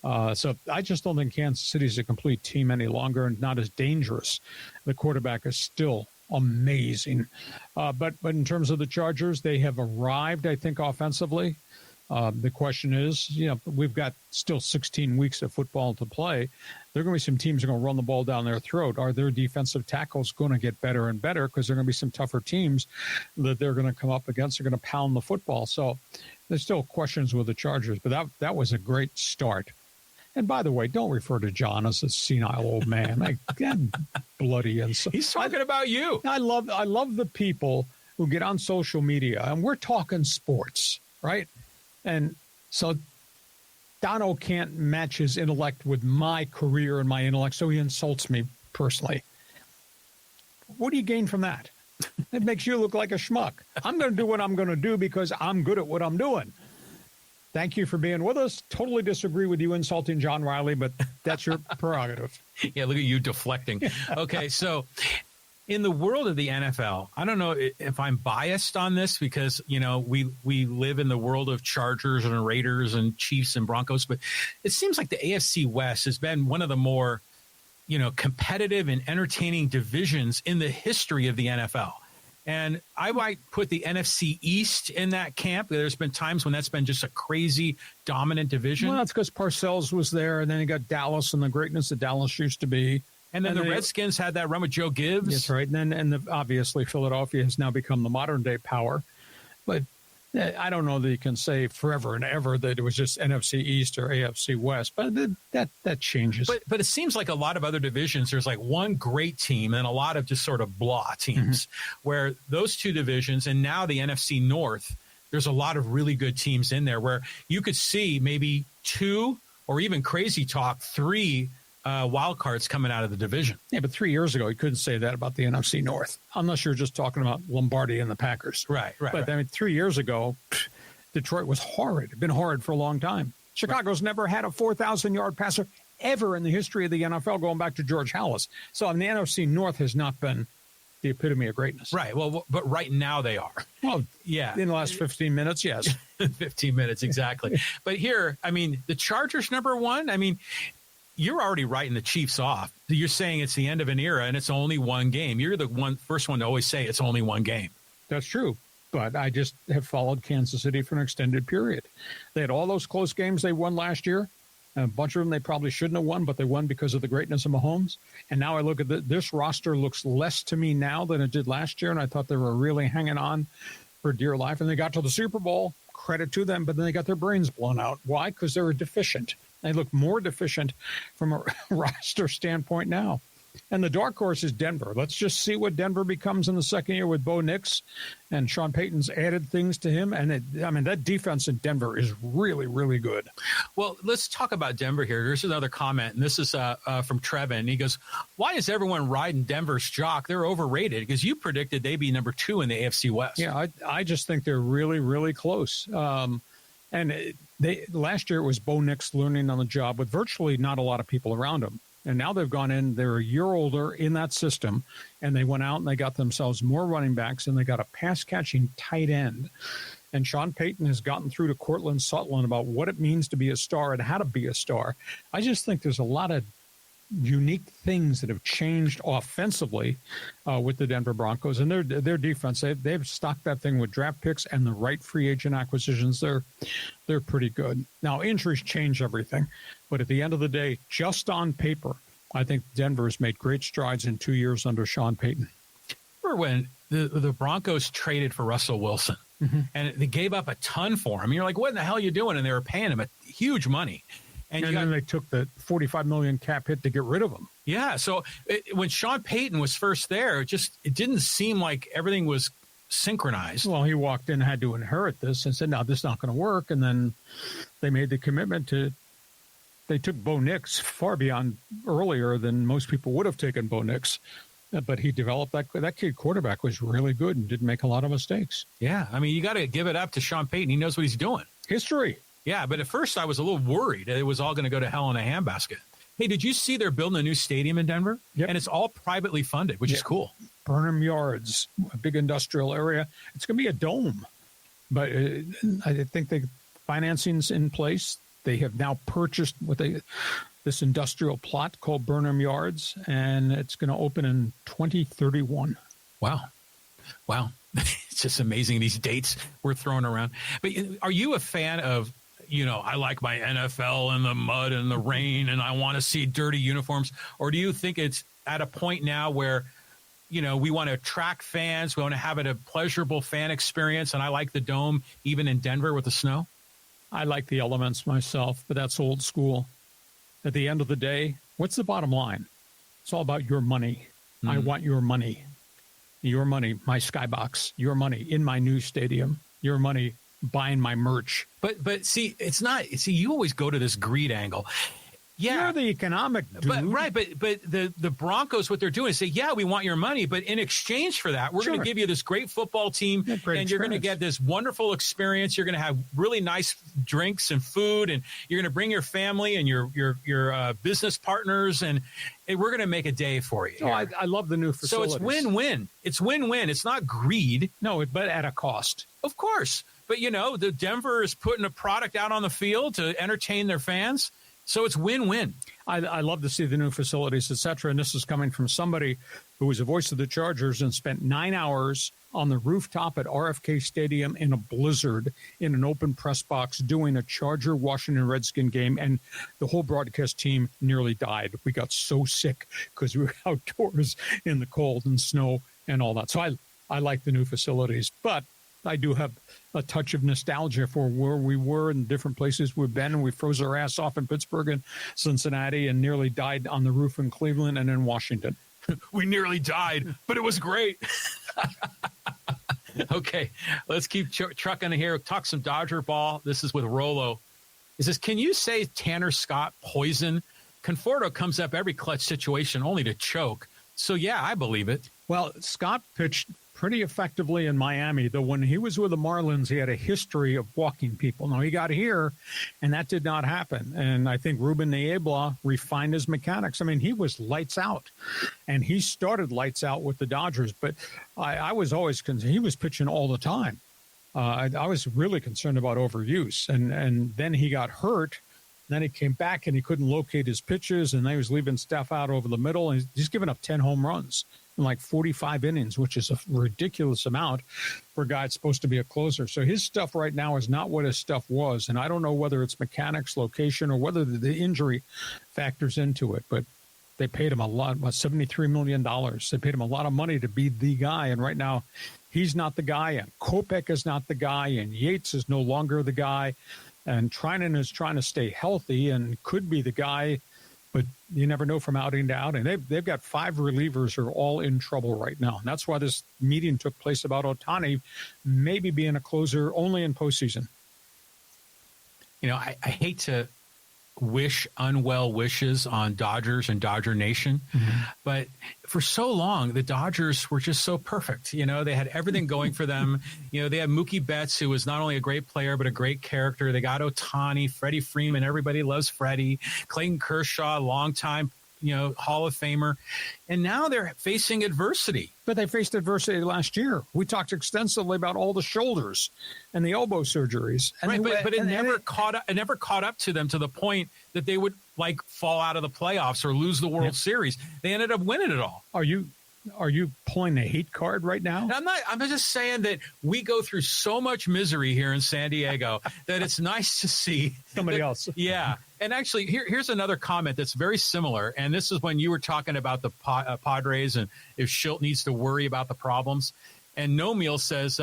So I just don't think Kansas City is a complete team any longer and not as dangerous. The quarterback is still amazing. But in terms of the Chargers, they have arrived, I think, offensively. The question is, we've got still 16 weeks of football to play. There are going to be some teams that are going to run the ball down their throat. Are their defensive tackles going to get better and better? Because there are going to be some tougher teams that they're going to come up against. They're going to pound the football. So there's still questions with the Chargers, but that was a great start. And by the way, don't refer to John as a senile old man. Bloody insult. He's talking about you. I love the people who get on social media, and we're talking sports, right? And so Dono can't match his intellect with my career and my intellect, so he insults me personally. What do you gain from that? It makes you look like a schmuck. I'm going to do what I'm going to do because I'm good at what I'm doing. Thank you for being with us. Totally disagree with you insulting John Riley, but that's your prerogative. Yeah, look at you deflecting. Okay, so in the world of the NFL, I don't know if I'm biased on this because, we live in the world of Chargers and Raiders and Chiefs and Broncos, but it seems like the AFC West has been one of the more, competitive and entertaining divisions in the history of the NFL. And I might put the NFC East in that camp. There's been times when that's been just a crazy dominant division. Well, that's because Parcells was there, and then you got Dallas and the greatness that Dallas used to be. And then the Redskins had that run with Joe Gibbs. That's right. And then obviously Philadelphia has now become the modern-day power. But I don't know that you can say forever and ever that it was just NFC East or AFC West. But that changes. But it seems like a lot of other divisions, there's like one great team and a lot of just sort of blah teams, where those two divisions and now the NFC North, there's a lot of really good teams in there where you could see maybe two or even crazy talk, three wild cards coming out of the division. Yeah, but 3 years ago, you couldn't say that about the NFC North, unless you're just talking about Lombardi and the Packers. Right. But I mean, 3 years ago, Detroit was horrid. It'd been horrid for a long time. Chicago's never had a 4,000-yard passer ever in the history of the NFL, going back to George Halas. So, I mean, the NFC North has not been the epitome of greatness. Right. Well, but right now they are. Well, yeah. In the last 15 minutes, yes. 15 minutes, exactly. But here, I mean, the Chargers, number one, I mean, you're already writing the Chiefs off. You're saying it's the end of an era and it's only one game. You're the first one to always say it's only one game. That's true. But I just have followed Kansas City for an extended period. They had all those close games they won last year. And a bunch of them they probably shouldn't have won, but they won because of the greatness of Mahomes. And now I look at this roster looks less to me now than it did last year. And I thought they were really hanging on for dear life. And they got to the Super Bowl. Credit to them. But then they got their brains blown out. Why? Because they were deficient. They look more deficient from a roster standpoint now. And the dark horse is Denver. Let's just see what Denver becomes in the second year with Bo Nix. And Sean Payton's added things to him. And, that defense in Denver is really, really good. Well, let's talk about Denver here. Here's another comment, and this is from Trevin. He goes, why is everyone riding Denver's jock? They're overrated because you predicted they'd be number 2 in the AFC West. Yeah, I just think they're really, really close. Last year it was Bo Nix learning on the job with virtually not a lot of people around him. And now they've gone in, they're a year older in that system, and they went out and they got themselves more running backs, and they got a pass-catching tight end. And Sean Payton has gotten through to Courtland Sutton about what it means to be a star and how to be a star. I just think there's a lot of unique things that have changed offensively with the Denver Broncos and their defense. They've stocked that thing with draft picks and the right free agent acquisitions. They're pretty good. Now, injuries change everything, but at the end of the day, just on paper, I think Denver's made great strides in 2 years under Sean Payton. Remember when the Broncos traded for Russell Wilson and they gave up a ton for him? You're like, what in the hell are you doing? And they were paying him a huge money. And then they took the $45 million cap hit to get rid of him. Yeah. So when Sean Payton was first there, it didn't seem like everything was synchronized. Well, he walked in, had to inherit this and said, no, this is not going to work. And then they made the commitment they took Bo Nix far beyond earlier than most people would have taken Bo Nix. But he developed that kid quarterback was really good and didn't make a lot of mistakes. Yeah. I mean, you got to give it up to Sean Payton. He knows what he's doing. History. Yeah, but at first I was a little worried it was all going to go to hell in a handbasket. Hey, did you see they're building a new stadium in Denver? Yep. And it's all privately funded, which is cool. Burnham Yards, a big industrial area. It's going to be a dome. But I think the financing's in place. They have now purchased this industrial plot called Burnham Yards, and it's going to open in 2031. Wow. It's just amazing, these dates we're throwing around. But are you a fan of, I like my NFL in the mud and the rain, and I want to see dirty uniforms? Or do you think it's at a point now where, we want to attract fans, we want to have a pleasurable fan experience, and I like the dome even in Denver with the snow? I like the elements myself, but that's old school. At the end of the day, what's the bottom line? It's all about your money. I want your money. Your money, my skybox. Your money in my new stadium. Your money buying my merch. But see, it's not. See, you always go to this greed angle. Yeah, you're the economic dude. But the Broncos, what they're doing is say, yeah, we want your money, but in exchange for that, we're going to give you this great football team, and you're going to get this wonderful experience. You're going to have really nice drinks and food, and you're going to bring your family and your business partners, and we're going to make a day for you. Oh, I love the new facilities. So it's win-win. It's win-win. It's not greed. No, but at a cost. Of course. But, the Denver is putting a product out on the field to entertain their fans. So it's win-win. I love to see the new facilities, et cetera. And this is coming from somebody who was a voice of the Chargers and spent 9 hours on the rooftop at RFK Stadium in a blizzard in an open press box doing a Charger-Washington Redskin game. And the whole broadcast team nearly died. We got so sick because we were outdoors in the cold and snow and all that. So I like the new facilities. But I do have a touch of nostalgia for where we were and different places we've been. And we froze our ass off in Pittsburgh and Cincinnati and nearly died on the roof in Cleveland and in Washington. We nearly died, but it was great. Okay, let's keep trucking in here. Talk some Dodger ball. This is with Rolo. He says, can you say Tanner Scott poison? Conforto comes up every clutch situation only to choke. So, yeah, I believe it. Well, Scott pitched pretty effectively in Miami, though when he was with the Marlins, he had a history of walking people. Now, he got here, and that did not happen. And I think Ruben Niebla refined his mechanics. I mean, he was lights out, and he started lights out with the Dodgers. But I was always concerned. He was pitching all the time. I was really concerned about overuse. And then he got hurt. Then he came back, and he couldn't locate his pitches, and he was leaving stuff out over the middle. And he's given up 10 home runs in like 45 innings, which is a ridiculous amount for a guy that's supposed to be a closer. So his stuff right now is not what his stuff was. And I don't know whether it's mechanics, location, or whether the injury factors into it. But they paid him a lot, about $73 million. They paid him a lot of money to be the guy. And right now, he's not the guy. And Kopech is not the guy. And Yates is no longer the guy. And Trinan is trying to stay healthy and could be the guy. But you never know from outing to outing. They've got 5 relievers who are all in trouble right now. And that's why this meeting took place about Ohtani maybe being a closer only in postseason. I hate to wish unwell wishes on Dodgers and Dodger Nation, but for so long, the Dodgers were just so perfect. They had everything going for them. They had Mookie Betts, who was not only a great player, but a great character. They got Ohtani, Freddie Freeman. Everybody loves Freddie. Clayton Kershaw, longtime, Hall of Famer. And now they're facing adversity. But they faced adversity last year. We talked extensively about all the shoulders and the elbow surgeries. And right, but it never caught up. It never caught up to them to the point that they would fall out of the playoffs or lose the World Series. They ended up winning it all. Are you pulling a hate card right now? I'm not. I'm just saying that we go through so much misery here in San Diego that it's nice to see somebody else. Yeah. And actually, here's another comment that's very similar. And this is when you were talking about the Padres and if Schilt needs to worry about the problems. And Nomiel says,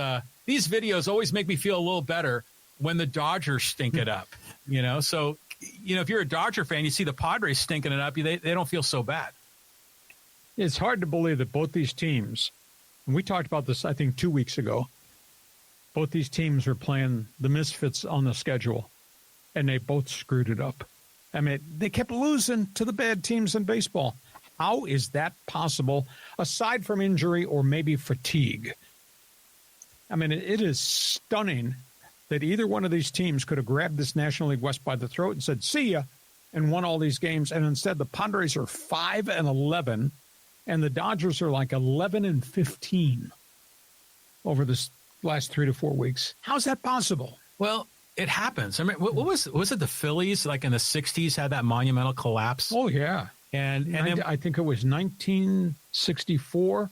these videos always make me feel a little better when the Dodgers stink it up. So, if you're a Dodger fan, you see the Padres stinking it up, they don't feel so bad. It's hard to believe that both these teams, and we talked about this, I think, 2 weeks ago, both these teams are playing the misfits on the schedule, and they both screwed it up. I mean, they kept losing to the bad teams in baseball. How is that possible, aside from injury or maybe fatigue? I mean, it is stunning that either one of these teams could have grabbed this National League West by the throat and said, see ya, and won all these games. And instead, the Padres are 5-11. And the Dodgers are like 11-15 over this last 3 to 4 weeks. How's that possible? Well, it happens. I mean, what was it the Phillies, like in the 60s, had that monumental collapse? Oh, yeah. And then, I think it was 1964.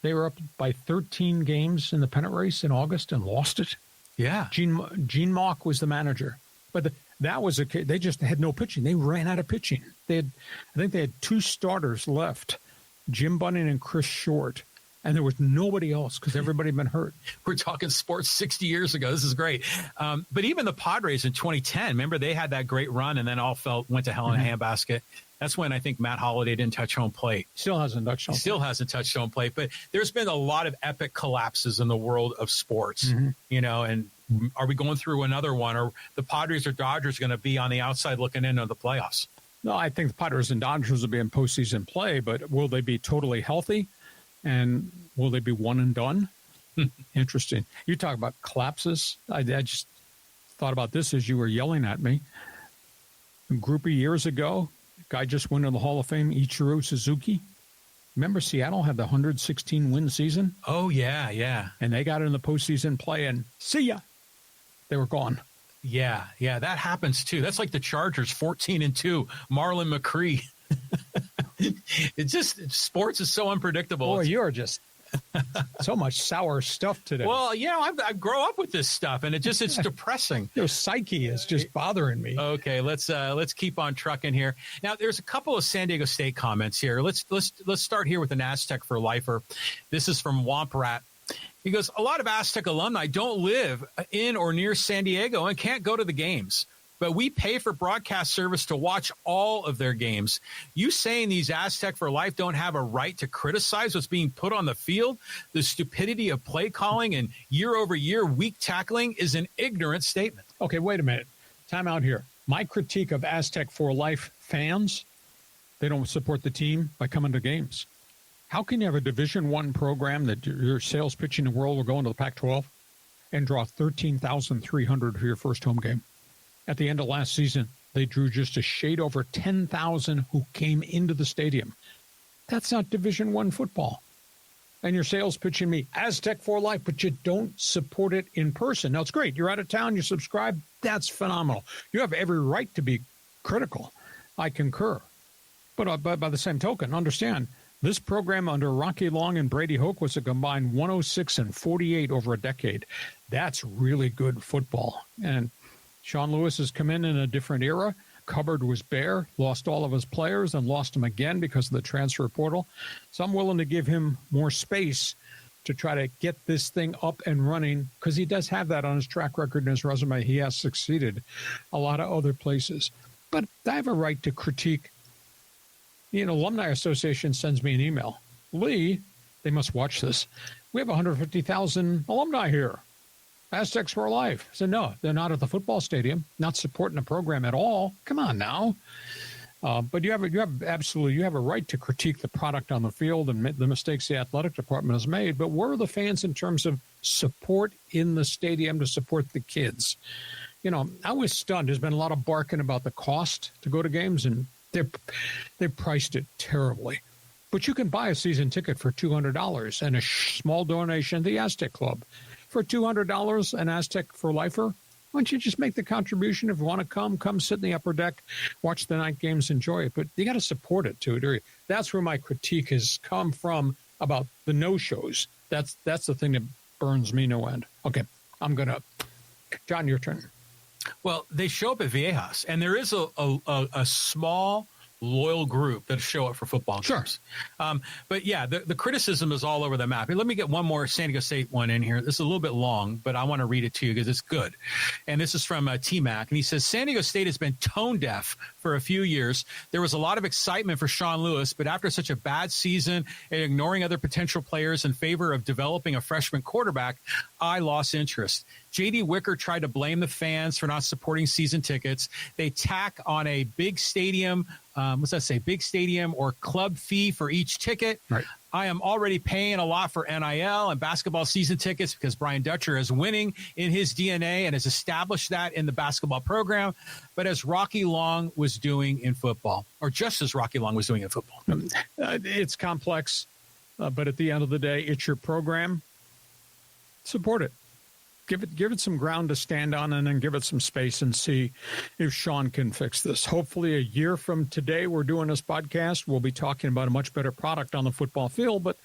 They were up by 13 games in the pennant race in August and lost it. yeah. Gene Mauch was the manager. But that was they just had no pitching. They ran out of pitching. I think they had 2 starters left, Jim Bunning and Chris Short. And there was nobody else because everybody had been hurt. We're talking sports 60 years ago. This is great. But even the Padres in 2010, remember they had that great run and then went to hell in a handbasket. That's when I think Matt Holliday didn't touch home plate. Still hasn't touched home plate. But there's been a lot of epic collapses in the world of sports, and are we going through another one? Or the Padres or Dodgers going to be on the outside looking in on the playoffs? No, I think the Padres and Dodgers will be in postseason play, but will they be totally healthy? And will they be one and done? Interesting. You talk about collapses. I just thought about this as you were yelling at me. A group of years ago, guy just went in the Hall of Fame, Ichiro Suzuki. Remember Seattle had the 116-win season? Oh, yeah, yeah. And they got in the postseason play and see ya. They were gone. Yeah, that happens too. That's like the Chargers, 14-2, Marlon McCree. Sports is so unpredictable. Boy, you're just so much sour stuff today. Well, I grow up with this stuff, and it's depressing. Your psyche is just bothering me. Okay, let's keep on trucking here. Now, there's a couple of San Diego State comments here. Let's start here with an Aztec for lifer. This is from Womp Rat. He goes, a lot of Aztec alumni don't live in or near San Diego and can't go to the games. But we pay for broadcast service to watch all of their games. You saying these Aztec for life don't have a right to criticize what's being put on the field, the stupidity of play calling and year-over-year weak tackling is an ignorant statement. Okay, wait a minute. Time out here. My critique of Aztec for life fans, they don't support the team by coming to games. How can you have a Division I program that your sales pitch in the world will go into the Pac-12 and draw 13,300 for your first home game? At the end of last season, they drew just a shade over 10,000 who came into the stadium. That's not Division I football. And your sales pitching me Aztec for life, but you don't support it in person. Now, it's great. You're out of town, you subscribe. That's phenomenal. You have every right to be critical. I concur. But by the same token, understand, this program under Rocky Long and Brady Hoke was a combined 106 and 48 over a decade. That's really good football. And Sean Lewis has come in a different era. Cupboard was bare, lost all of his players, and lost them again because of the transfer portal. So I'm willing to give him more space to try to get this thing up and running because he does have that on his track record and his resume. He has succeeded a lot of other places. But I have a right to critique. Alumni Association sends me an email. Lee, they must watch this. We have 150,000 alumni here. Aztecs for life. I said, no, they're not at the football stadium, not supporting the program at all. Come on now. But you have a right to critique the product on the field and the mistakes the athletic department has made. But where are the fans in terms of support in the stadium to support the kids? I was stunned. There's been a lot of barking about the cost to go to games, and they priced it terribly. But you can buy a season ticket for $200 and a small donation to the Aztec Club. For $200, an Aztec for lifer, why don't you just make the contribution? If you want to come sit in the upper deck, watch the night games, enjoy it. But you got to support it, too. That's where my critique has come from about the no-shows. That's the thing that burns me no end. Okay, John, your turn. Well, they show up at Viejas, and there is a small loyal group that show up for football games. Sure. But yeah, the criticism is all over the map. Let me get one more San Diego State one in here. This is a little bit long, but I want to read it to you because it's good. And this is from T-Mac. And he says, San Diego State has been tone deaf for a few years. There was a lot of excitement for Sean Lewis, but after such a bad season and ignoring other potential players in favor of developing a freshman quarterback, I lost interest. J.D. Wicker tried to blame the fans for not supporting season tickets. They tack on a big stadium, big stadium or club fee for each ticket. Right. I am already paying a lot for NIL and basketball season tickets because Brian Dutcher is winning in his DNA and has established that in the basketball program, but as Rocky Long was doing in football, or just as Rocky Long was doing in football. It's complex, but at the end of the day, it's your program. support it. Give it some ground to stand on, and then give it some space and see if Sean can fix this. Hopefully a year from today we're doing this podcast, we'll be talking about a much better product on the football field, but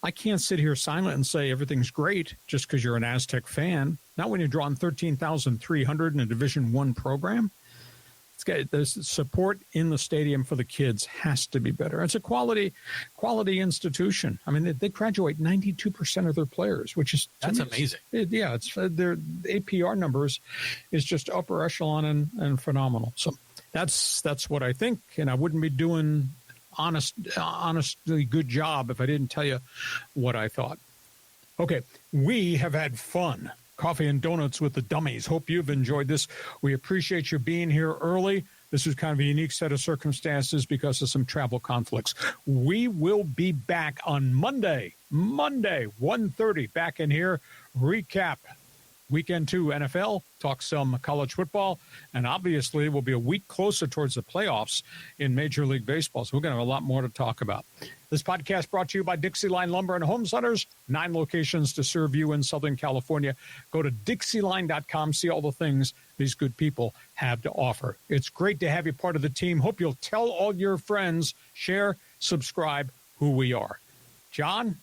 I can't sit here silent and say everything's great just because you're an Aztec fan. Not when you're drawing 13,300 in a Division I program. The support in the stadium for the kids has to be better. It's a quality institution. I mean, they graduate 92% of their players, which is that's amazing. It's their APR numbers is just upper echelon and phenomenal. So that's what I think, and I wouldn't be doing honestly good job if I didn't tell you what I thought. Okay, we have had fun. Coffee and donuts with the Dummies. Hope you've enjoyed this. We appreciate you being here early. This is kind of a unique set of circumstances because of some travel conflicts. We will be back on Monday, 1:30, back in here. Recap Weekend 2 NFL, talk some college football, and obviously we'll be a week closer towards the playoffs in Major League Baseball, so we're going to have a lot more to talk about. This podcast brought to you by Dixieline Lumber and Home Centers, 9 locations to serve you in Southern California. Go to Dixieline.com, see all the things these good people have to offer. It's great to have you part of the team. Hope you'll tell all your friends, share, subscribe, who we are. John?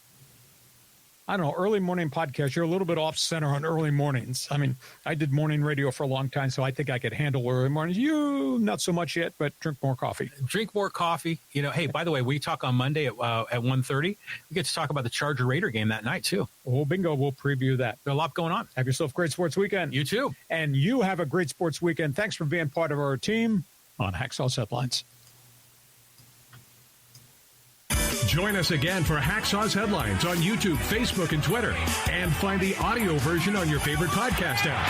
I don't know, early morning podcast. You're a little bit off center on early mornings. I mean, I did morning radio for a long time, so I think I could handle early mornings. You, not so much yet, but drink more coffee. Drink more coffee. You know, hey, by the way, we talk on Monday at 1:30. We get to talk about the Charger Raider game that night, too. Oh, bingo. We'll preview that. There's a lot going on. Have yourself a great sports weekend. You, too. And you have a great sports weekend. Thanks for being part of our team on Hacksaw's Headlines. Join us again for Hacksaw's Headlines on YouTube, Facebook, and Twitter. And find the audio version on your favorite podcast app.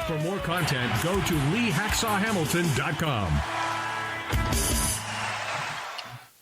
For more content, go to LeeHacksawHamilton.com.